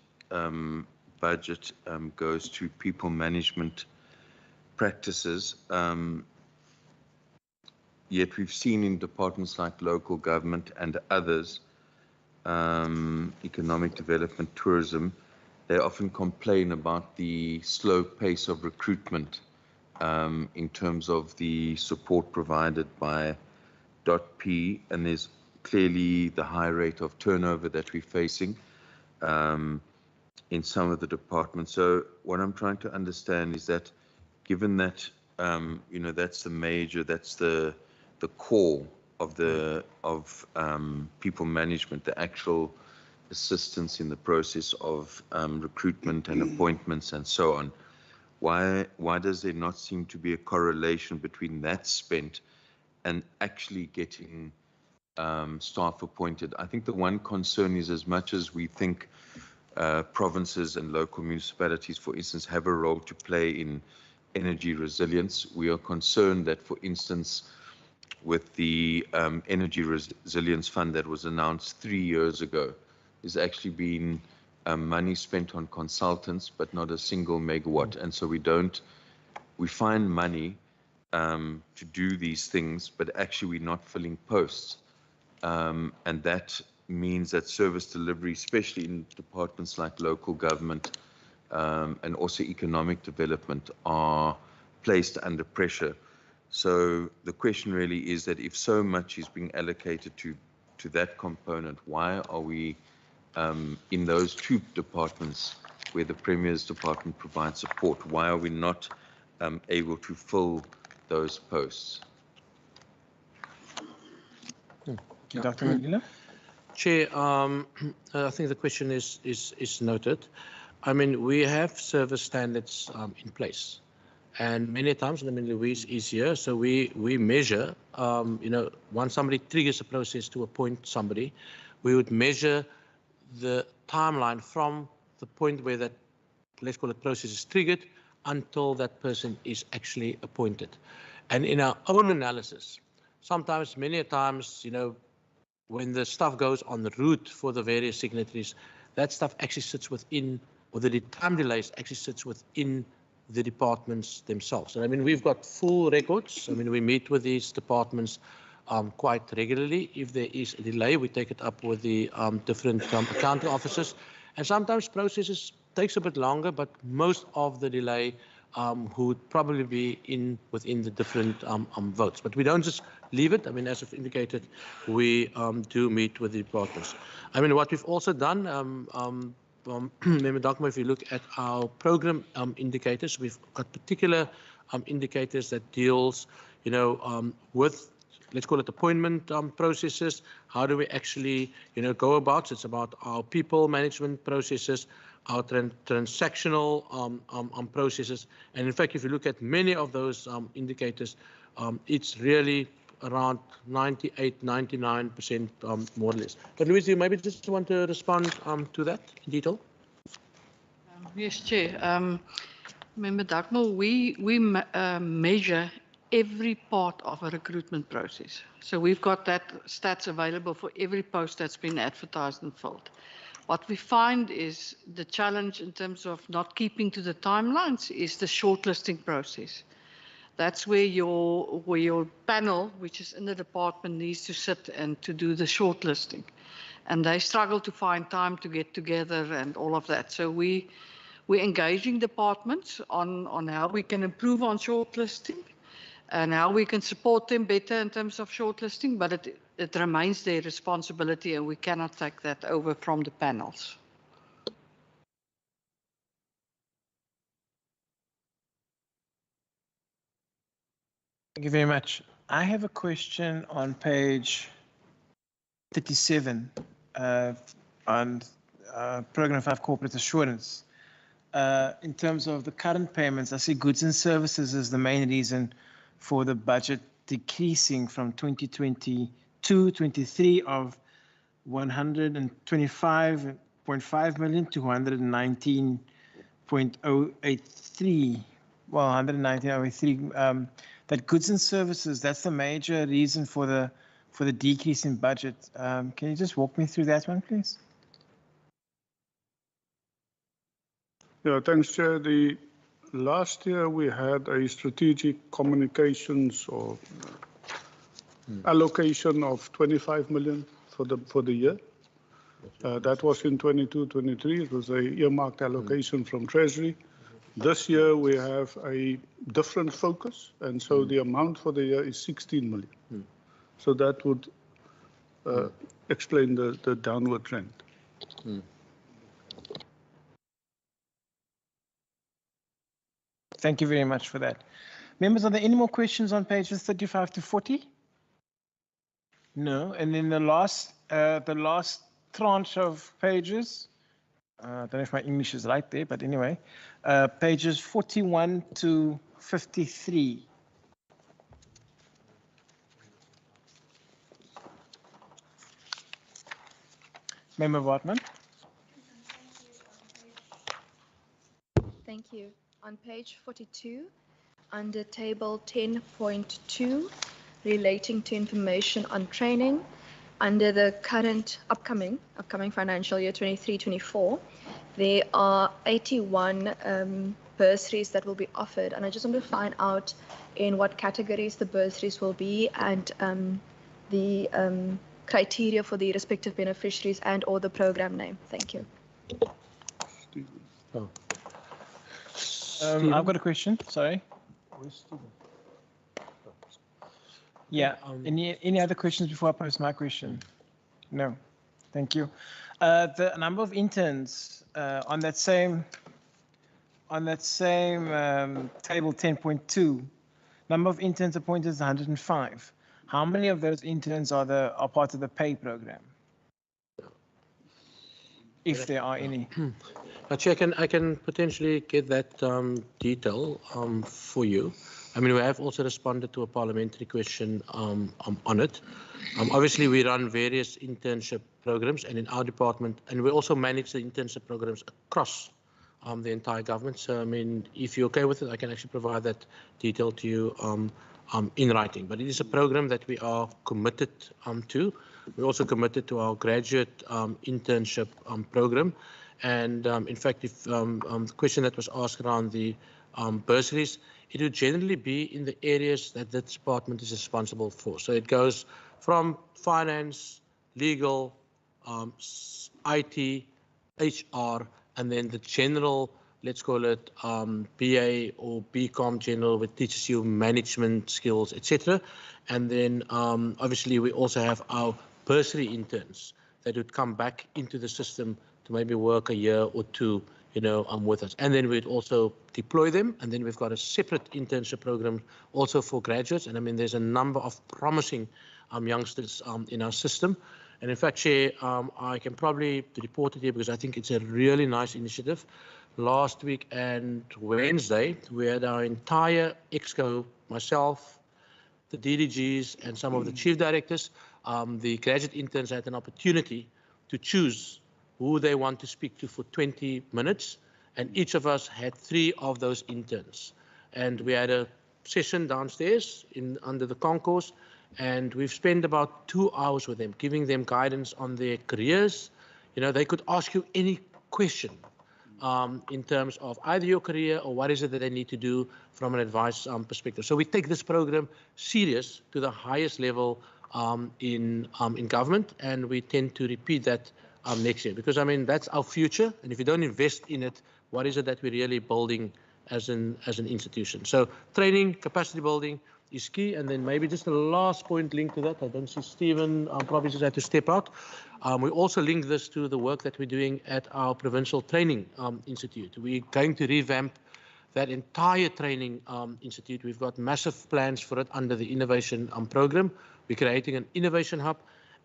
budget goes to people management practices. Yet we've seen in departments like local government and others, economic development, tourism, they often complain about the slow pace of recruitment in terms of the support provided by .P, and there's clearly the high rate of turnover that we're facing in some of the departments. So what I'm trying to understand is that, given that that's the core of people management, the actual assistance in the process of recruitment and appointments and so on. Why does there not seem to be a correlation between that spent and actually getting staff appointed? I think the one concern is, as much as we think provinces and local municipalities, for instance, have a role to play in energy resilience, we are concerned that, for instance, with the Energy Resilience Fund that was announced 3 years ago, there's actually been money spent on consultants, but not a single megawatt. And so we find money to do these things, but actually we're not filling posts. And that means that service delivery, especially in departments like local government and also economic development, are placed under pressure. So the question really is that if so much is being allocated to that component, why are we in those two departments where the Premier's department provides support, why are we not able to fill those posts? Dr. Magila? Chair, I think the question is noted. I mean, we have service standards in place. And many times, I mean, Louise is here, so we measure, once somebody triggers a process to appoint somebody, we would measure the timeline from the point where that, let's call it, process is triggered until that person is actually appointed. And in our own analysis, sometimes, many times, when the stuff goes on the route for the various signatories, that stuff actually sits within, or the time delays actually sits within the departments themselves. And I mean, we've got full records. I mean, we meet with these departments quite regularly. If there is a delay, we take it up with the different accounting officers. And sometimes processes takes a bit longer, but most of the delay would probably be within the different votes. But we don't just leave it. I mean, as I've indicated, we do meet with the departments. I mean, what we've also done, Member Dagmar, if you look at our program indicators, we've got particular indicators that deals, with, let's call it, appointment processes. How do we actually, go about? It's about our people management processes, our transactional processes. And in fact, if you look at many of those indicators, it's really around 98, 99% more or less. But Louise, you maybe just want to respond to that in detail? Yes, Chair. Member Dagmar, we measure every part of a recruitment process. So we've got that stats available for every post that's been advertised and filled. What we find is the challenge in terms of not keeping to the timelines is the shortlisting process. That's where your panel, which is in the department, needs to sit and to do the shortlisting. And they struggle to find time to get together and all of that. So we're engaging departments on how we can improve on shortlisting and how we can support them better in terms of shortlisting, but it remains their responsibility and we cannot take that over from the panels. Thank you very much. I have a question on page 37 on Program 5 Corporate Assurance. In terms of the current payments, I see goods and services as the main reason for the budget decreasing from 2022-23 of 125.5 million to 119.083. Well, 119.083. That goods and services, that's the major reason for the decrease in budget. Can you just walk me through that one, please? Yeah, thanks, Chair. The last year we had a strategic communications or allocation of 25 million for the year. That was in 22-23. It was a earmarked allocation from Treasury. This year we have a different focus, and so the amount for the year is 16 million. So that would explain the downward trend. Thank you very much for that. Members, are there any more questions on pages 35 to 40? No. And then the last tranche of pages, I don't know if my English is right there, but anyway, pages 41 to 53. Member Wortmann. Thank you. On page 42, under table 10.2, relating to information on training, under the upcoming financial year 23-24, there are 81 bursaries that will be offered, and I just want to find out in what categories the bursaries will be and the criteria for the respective beneficiaries and or the program name. Thank you. I've got a question. Sorry. Yeah. Any other questions before I post my question? No. Thank you. The number of interns on that same table 10.2, number of interns appointed is 105. How many of those interns are part of the pay program? If there are any. Chair, I can potentially get that detail for you. I mean, we have also responded to a parliamentary question on it. Obviously, we run various internship programs, and in our department, and we also manage the internship programs across the entire government. So, I mean, if you're okay with it, I can actually provide that detail to you in writing. But it is a program that we are committed to. We're also committed to our graduate internship program. And in fact, if the question that was asked around the bursaries, it would generally be in the areas that the department is responsible for. So it goes from finance, legal, IT, HR, and then the general, let's call it BA or BCom general, which teaches you management skills, etc. And then obviously we also have our bursary interns that would come back into the system to maybe work a year or two, with us. And then we'd also deploy them. And then we've got a separate internship program also for graduates. And I mean, there's a number of promising youngsters in our system. And in fact, Chair, I can probably report it here because I think it's a really nice initiative. Last week and Wednesday, we had our entire EXCO, myself, the DDGs, and some of the chief directors. The graduate interns had an opportunity to choose who they want to speak to for 20 minutes. And each of us had 3 of those interns. And we had a session downstairs under the concourse. And we've spent about 2 hours with them, giving them guidance on their careers. They could ask you any question in terms of either your career or what is it that they need to do from an advice perspective. So we take this program serious to the highest level in government, and we tend to repeat that next year, because I mean that's our future, and if you don't invest in it, what is it that we're really building as an institution? So training, capacity building is key. And then maybe just a last point linked to that, I don't see Stephen probably just had to step out. We also link this to the work that we're doing at our Provincial Training Institute. We're going to revamp that entire training institute. We've got massive plans for it under the innovation program. We're creating an innovation hub,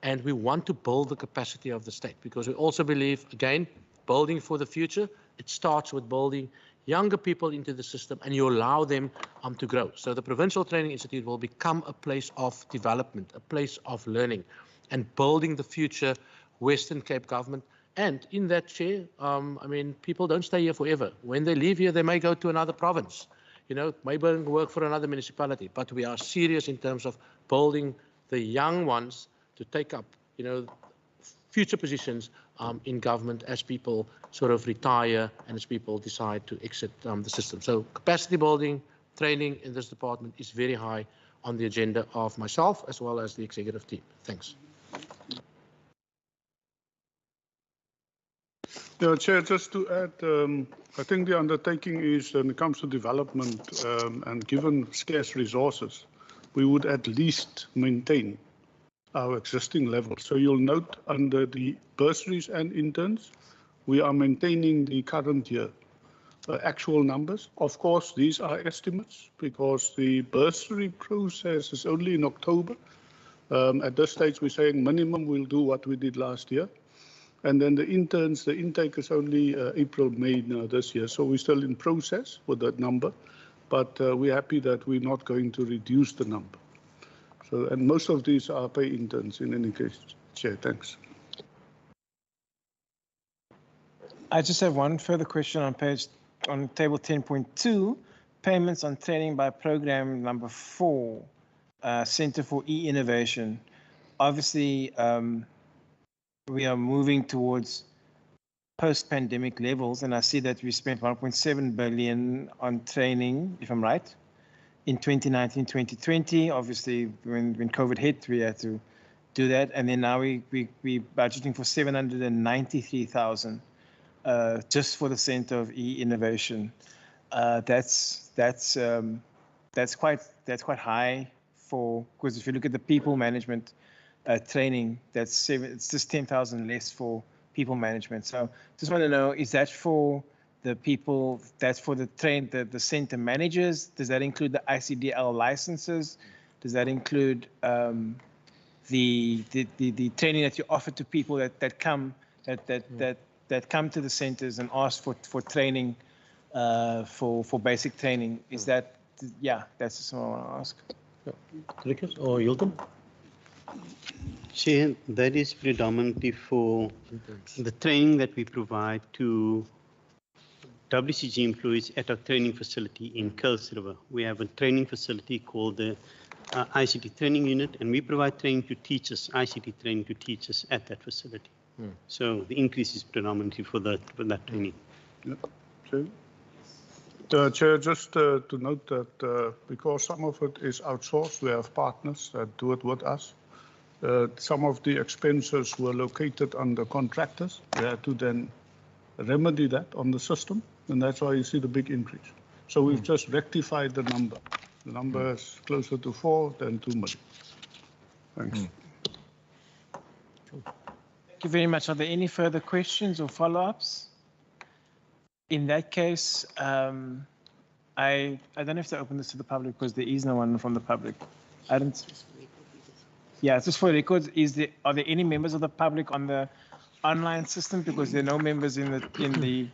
and we want to build the capacity of the state, because we also believe, again, building for the future, it starts with building younger people into the system, and you allow them to grow. So the Provincial Training Institute will become a place of development, a place of learning, and building the future Western Cape government. And in that chair, I mean, people don't stay here forever. When they leave here, they may go to another province, you know, maybe work for another municipality. But we are serious in terms of building the young ones to take up, you know, future positions in government as people sort of retire and as people decide to exit the system. So capacity building, training in this department is very high on the agenda of myself as well as the executive team. Thanks. Yeah, Chair, just to add, I think the undertaking is, when it comes to development and given scarce resources, we would at least maintain our existing level. So you'll note under the bursaries and interns, we are maintaining the current year actual numbers. Of course, these are estimates because the bursary process is only in October. At this stage, we're saying minimum we'll do what we did last year. And then the interns, the intake is only April, May now this year. So we're still in process with that number, but we're happy that we're not going to reduce the number. So, and most of these are pay interns in any case, Chair. Thanks. I just have one further question on table 10.2, payments on training by program number 4, Center for E-Innovation. Obviously, we are moving towards post-pandemic levels, and I see that we spent 1.7 billion on training, if I'm right, in 2019, 2020. Obviously, when COVID hit, we had to do that, and then now we budgeting for 793,000 just for the Center of E-Innovation. That's quite high for, because if you look at the people management training, it's just 10,000 less for people management. So just want to know, is that for the people, that's for the center managers? Does that include the ICDL licenses? Does that include the training that you offer to people that come to the centers and ask for training, for basic training? Is that, yeah, that's just what I want to ask. Rikus or Hilton? Chair, that is predominantly for the training that we provide to WCG employees at our training facility in Kuils River. We have a training facility called the ICT Training Unit, and we provide training to teachers, ICT training to teachers at that facility. So the increase is predominantly for that training. Yep. Chair, just to note that because some of it is outsourced, we have partners that do it with us. Some of the expenses were located under contractors. We had to then remedy that on the system, and that's why you see the big increase. So we've just rectified the number. The number is closer to 4 than 2 million. Thanks. Thank you very much. Are there any further questions or follow-ups? In that case, I don't have to open this to the public because there is no one from the public. I don't. Yeah, just for records, are there any members of the public on the online system? Because there are no members in the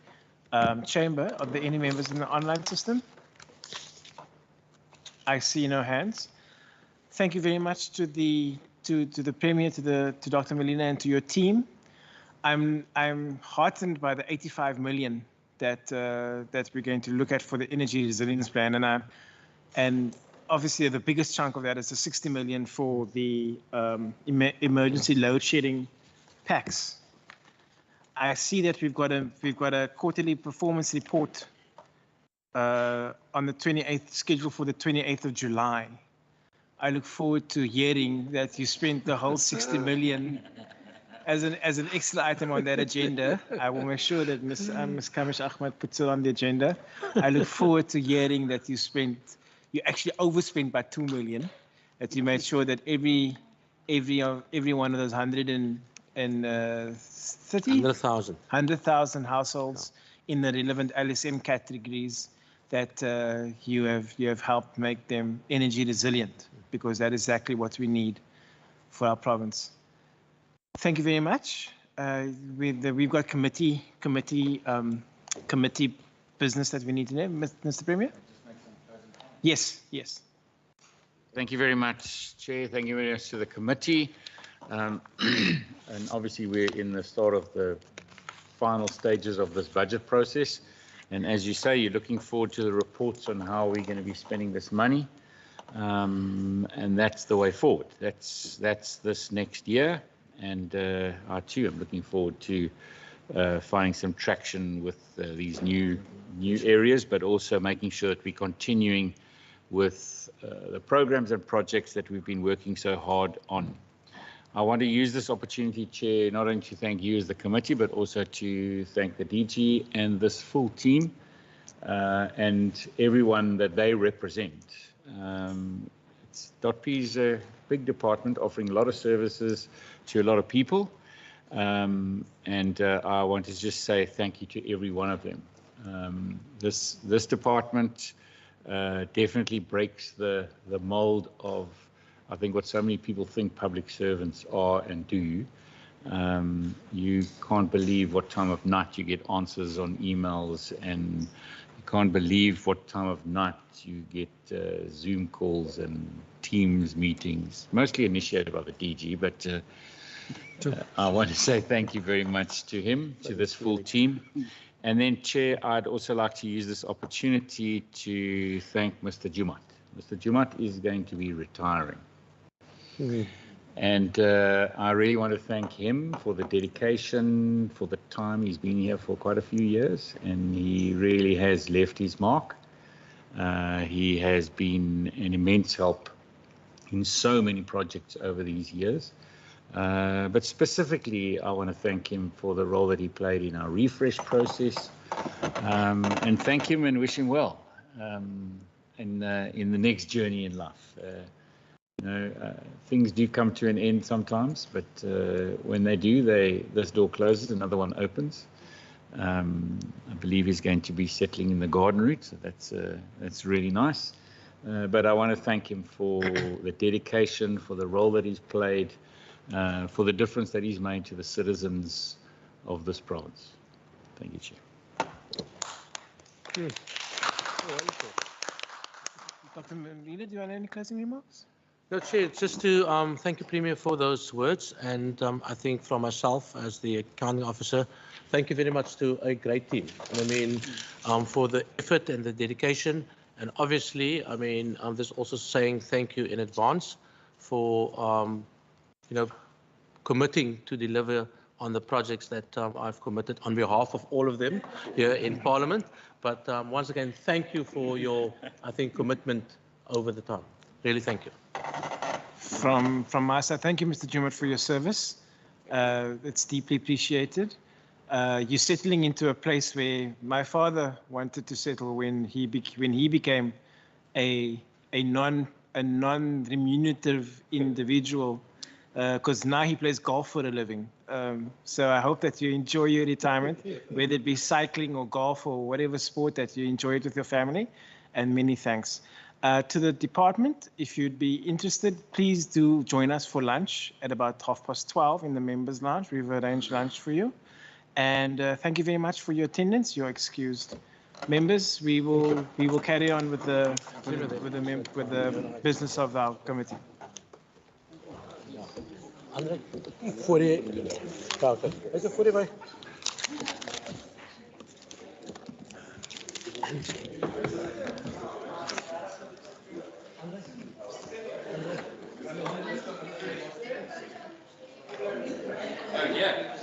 chamber. Are there any members in the online system? I see no hands. Thank you very much to the Premier, to Dr. Molina, and to your team. I'm heartened by the 85 million that we're going to look at for the energy resilience plan, and obviously the biggest chunk of that is the 60 million for the emergency load shedding packs. I see that we've got a quarterly performance report on the 28th, scheduled for the 28th of July. I look forward to hearing that you spent the whole 60 million as an extra item on that agenda. I will make sure that Ms. Kamish Ahmed puts it on the agenda. I look forward to hearing that you actually overspent by 2 million, that you made sure that every one of those 100,000 households in the relevant LSM categories, that you have helped make them energy resilient, because that is exactly what we need for our province. Thank you very much. We've got committee business that we need to know. Mr. Premier? Yes. Thank you very much, Chair. Thank you very much to the committee. And obviously we're in the start of the final stages of this budget process. And as you say, you're looking forward to the reports on how we're going to be spending this money. And that's the way forward. That's this next year. And I too am looking forward to finding some traction with these new areas, but also making sure that we're continuing with the programs and projects that we've been working so hard on. I want to use this opportunity, Chair, not only to thank you as the committee, but also to thank the DG and this full team and everyone that they represent. DOTP is a big department offering a lot of services to a lot of people. And I want to just say thank you to every one of them. This department definitely breaks the mold of, I think, what so many people think public servants are and do. You can't believe what time of night you get answers on emails, and you can't believe what time of night you get Zoom calls and Teams meetings, mostly initiated by the DG, but I want to say thank you very much to him, to this full team. And then, Chair, I'd also like to use this opportunity to thank Mr. Jumat. Mr. Jumat is going to be retiring. And I really want to thank him for the dedication, for the time. He's been here for quite a few years, and he really has left his mark. He has been an immense help in so many projects over these years. But specifically, I want to thank him for the role that he played in our refresh process, and thank him and wish him well in the next journey in life. Things do come to an end sometimes, but when they do, this door closes, another one opens. I believe he's going to be settling in the garden route, so that's really nice. But I want to thank him for the dedication, for the role that he's played, for the difference that he's made to the citizens of this province. Thank you, Chair. Dr. Marina, do you want any closing remarks? No, Chair, just to thank you, Premier, for those words. And I think from myself as the accounting officer, thank you very much to a great team. And I mean, for the effort and the dedication. And obviously, I mean, there's also saying thank you in advance for, committing to deliver on the projects that I've committed on behalf of all of them here in Parliament. But once again, thank you for your, I think, commitment over the time. Really, thank you. From my side, thank you, Mr. Jumat, for your service. It's deeply appreciated. You're settling into a place where my father wanted to settle when he became a non-remunerative individual, because now he plays golf for a living. So I hope that you enjoy your retirement, whether it be cycling or golf or whatever sport that you enjoy it with your family. And many thanks. To the department, if you'd be interested, please do join us for lunch at about 12:30 in the members' lounge. We've arranged lunch for you. And thank you very much for your attendance. You're excused. Members, we will carry on with the business of our committee. Andre, 48. Is it 40 by? Yeah.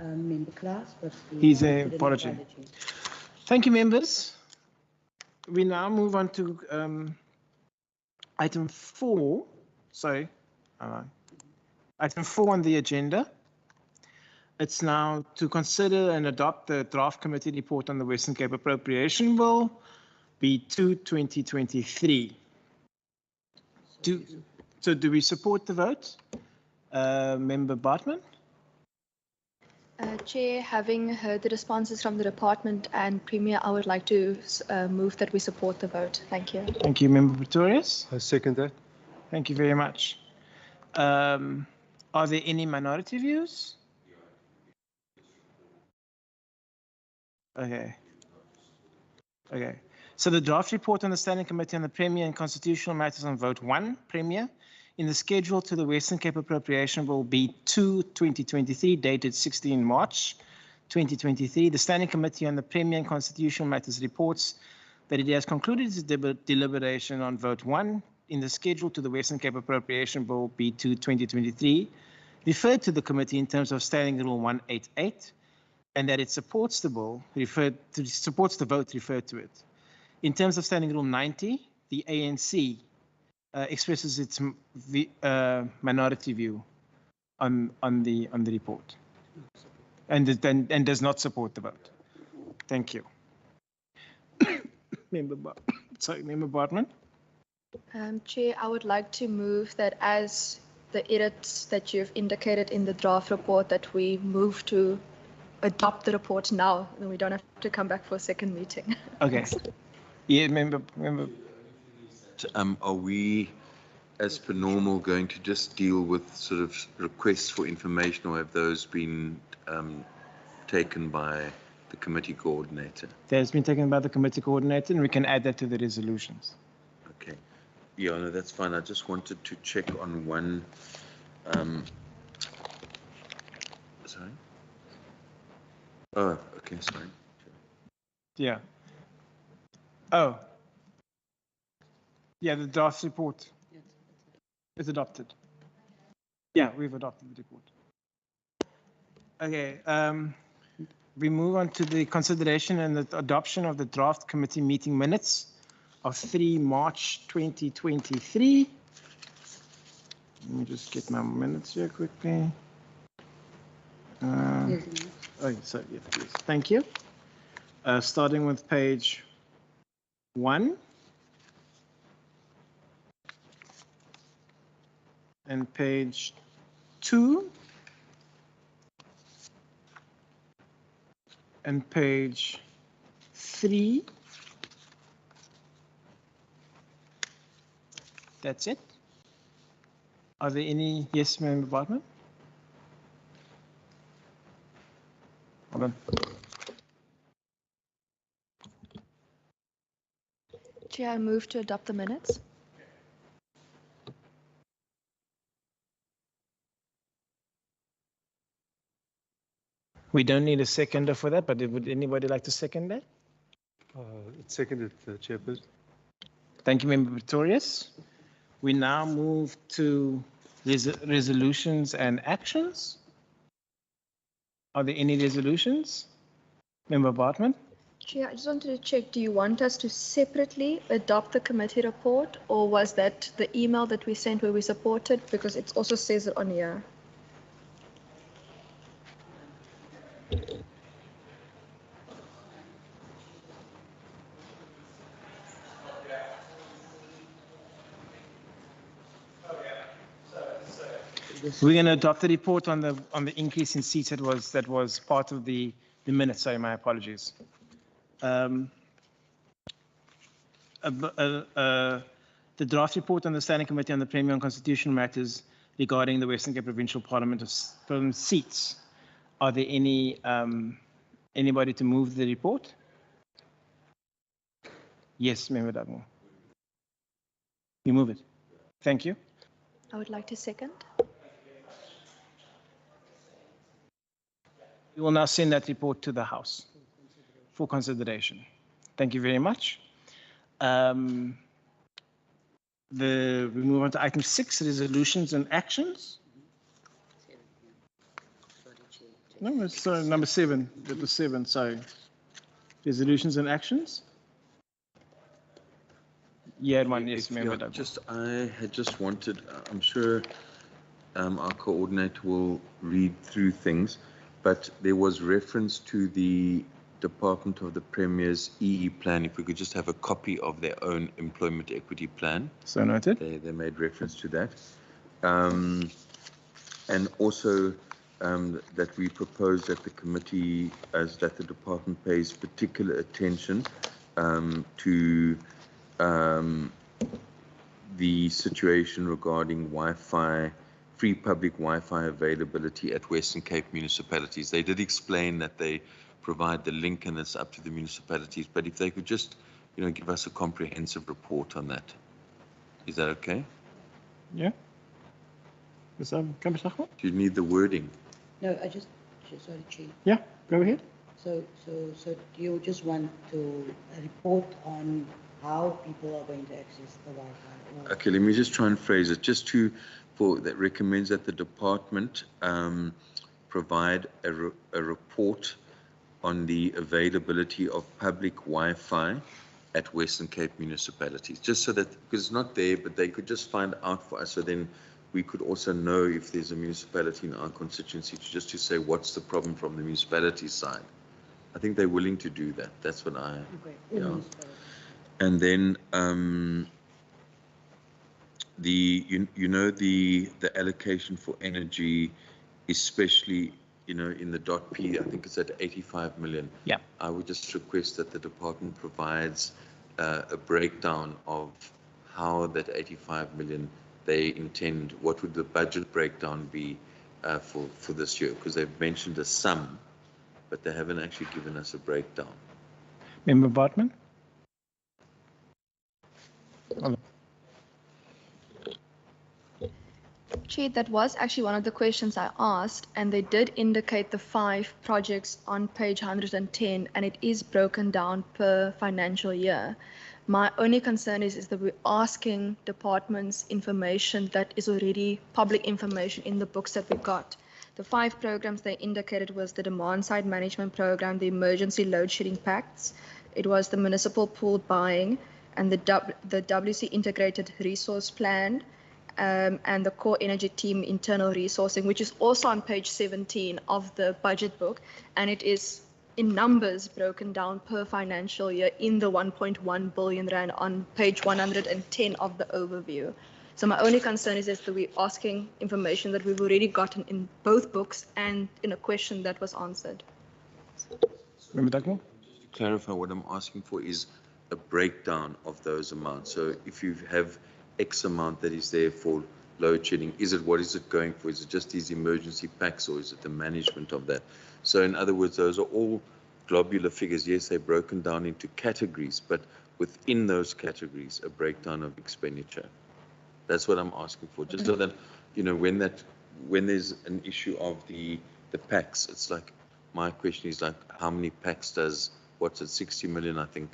Member Klaas, but He's a apology. Thank you, members. We now move on to item 4. Sorry, item 4 on the agenda. It's now to consider and adopt the draft committee report on the Western Cape Appropriation Bill, B2 2023. So do we support the vote? Member Bartman? Chair, having heard the responses from the department and Premier, I would like to move that we support the vote. Thank you. Thank you, Member Pretorius. I second that. Thank you very much. Are there any minority views? Okay. Okay. So the draft report on the Standing Committee on the Premier and Constitutional Matters on Vote 1, Premier, in the schedule to the Western Cape Appropriation Bill B2 2023, dated 16 March 2023, the Standing Committee on the Premier and Constitutional Matters reports that it has concluded its deliberation on Vote 1 in the schedule to the Western Cape Appropriation Bill B2 2023, referred to the committee in terms of Standing Rule 188, and that it supports the bill, supports the vote referred to it. In terms of Standing Rule 90, the ANC expresses its minority view on the report, and does not support the vote. Thank you. Member Bartman. Chair, I would like to move that as the edits that you've indicated in the draft report, that we move to adopt the report now, and we don't have to come back for a second meeting. Okay. Yeah, member. Are we, as per normal, going to just deal with sort of requests for information, or have those been taken by the committee coordinator? That has been taken by the committee coordinator, and we can add that to the resolutions. Okay. Yeah, no, that's fine. I just wanted to check on one. Sorry. Oh, okay, sorry. Yeah. Oh. Yeah, the draft report is adopted. Yeah, we've adopted the report. Okay. We move on to the consideration and the adoption of the draft committee meeting minutes of 3 March 2023. Let me just get my minutes here quickly. Oh, sorry, yeah, please. Thank you. Starting with page 1. And page 2. And page 3. That's it. Are there any? Yes, Member Bartman? Hold on. Chair, I move to adopt the minutes. We don't need a seconder for that, but would anybody like to second that? It's seconded, Chairperson. Thank you, Member Pretorius. We now move to resolutions and actions. Are there any resolutions? Member Bartman? Chair, I just wanted to check, do you want us to separately adopt the committee report, or was that the email that we sent where we supported? Because it also says it on here. We're going to adopt the report on the increase in seats that was part of the minutes. Sorry, my apologies. The draft report on the Standing Committee on the Premier on Constitutional Matters regarding the Western Cape Provincial Parliament seats. Are there any anybody to move the report? Yes, Member Dugmore. You move it. Thank you. I would like to second. We will now send that report to the House for consideration. Thank you very much. We move on to item 6, resolutions and actions. No, it's number 7. It was 7, sorry. Resolutions and actions? You had one, yes, Member Douglas. I had just wanted, I'm sure our coordinator will read through things, but there was reference to the Department of the Premier's EE plan. If we could just have a copy of their own employment equity plan. So noted. They made reference to that. And also that we propose that the committee, that the department pays particular attention to the situation regarding Wi-Fi, free public Wi-Fi availability at Western Cape municipalities. They did explain that they provide the link and it's up to the municipalities, but if they could just, give us a comprehensive report on that. Is that okay? Yeah. Do you need the wording? No, sorry, Chief. Yeah, go ahead. So do you just want to report on how people are going to access the Wi-Fi? Okay, let me just try and phrase it. That recommends that the department provide a report on the availability of public Wi-Fi at Western Cape municipalities, just so that, because it's not there, but they could just find out for us, so then we could also know if there's a municipality in our constituency to say what's the problem from the municipality side. I think they're willing to do that. That's what I. Okay. Yeah. And then the allocation for energy, especially in the dot P, I think it's at 85 million. Yeah. I would just request that the department provides a breakdown of how that 85 million they intend. What would the budget breakdown be for this year? Because they've mentioned a sum, but they haven't actually given us a breakdown. Member Bartman? Hello. Chair, that was actually one of the questions I asked, and they did indicate the 5 projects on page 110, and it is broken down per financial year. My only concern is that we're asking departments information that is already public information in the books that we got. The 5 programs they indicated was the demand side management program, the emergency load shedding pacts, it was the municipal pooled buying, and the WC integrated resource plan, and the core energy team internal resourcing, which is also on page 17 of the budget book, and it is in numbers broken down per financial year in the 1.1 billion rand on page 110 of the overview. So my only concern is that we're asking information that we've already gotten in both books and in a question that was answered. Member Dagmo? Just to clarify, what I'm asking for is a breakdown of those amounts. So if you have X amount that is there for load shedding, what is it going for? Is it just these emergency packs, or is it the management of that? So in other words, those are all globular figures. Yes, they're broken down into categories, but within those categories, a breakdown of expenditure. That's what I'm asking for, just so that, when there's an issue of the packs, it's like, my question is like, how many packs what's it, 60 million, I think,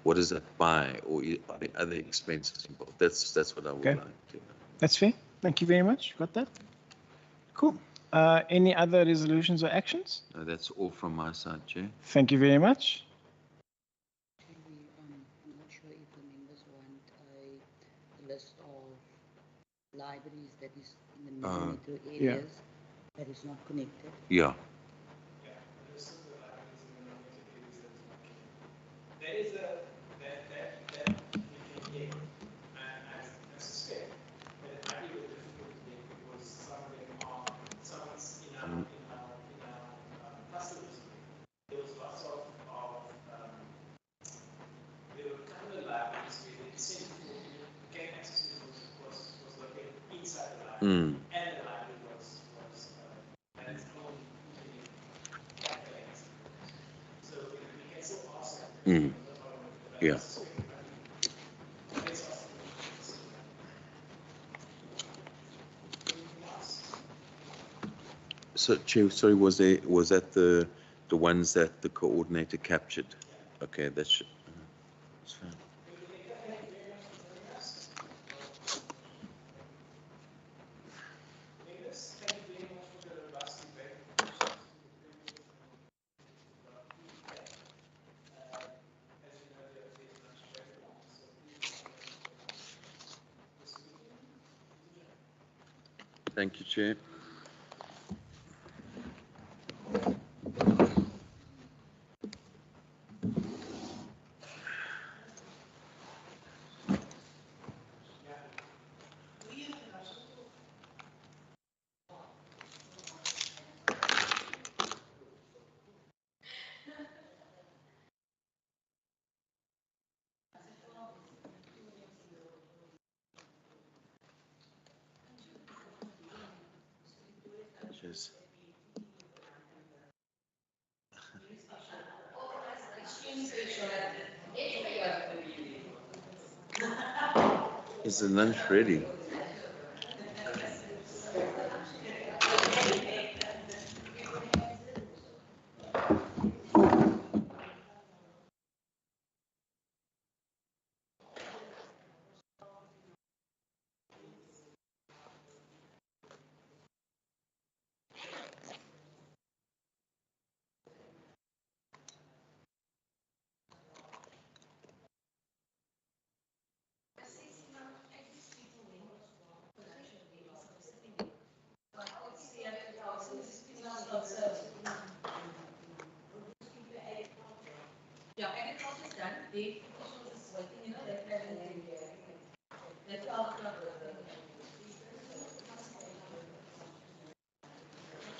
what does that buy, or are there other expenses involved? That's what I would like to know. That's fair. Thank you very much. Got that? Cool. Any other resolutions or actions? No, that's all from my side, Chair. Thank you very much. I'm not sure if the members want a list of libraries that is in the metro areas that is not connected. Yeah. There is that I suspect that it might be a little difficult today because some of them someone's in our customers. There was lots of there were a couple of libraries where the incentive to gain access to those was located inside the library, and the library was and it's only calculated. So we can still ask them. Yeah. So, Chair, sorry, was that the ones that the coordinator captured? Okay, that's fine. Thank you, Chair. Cheers. Is the lunch ready?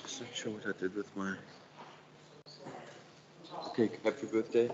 Just not sure what I did with my. Okay, happy birthday.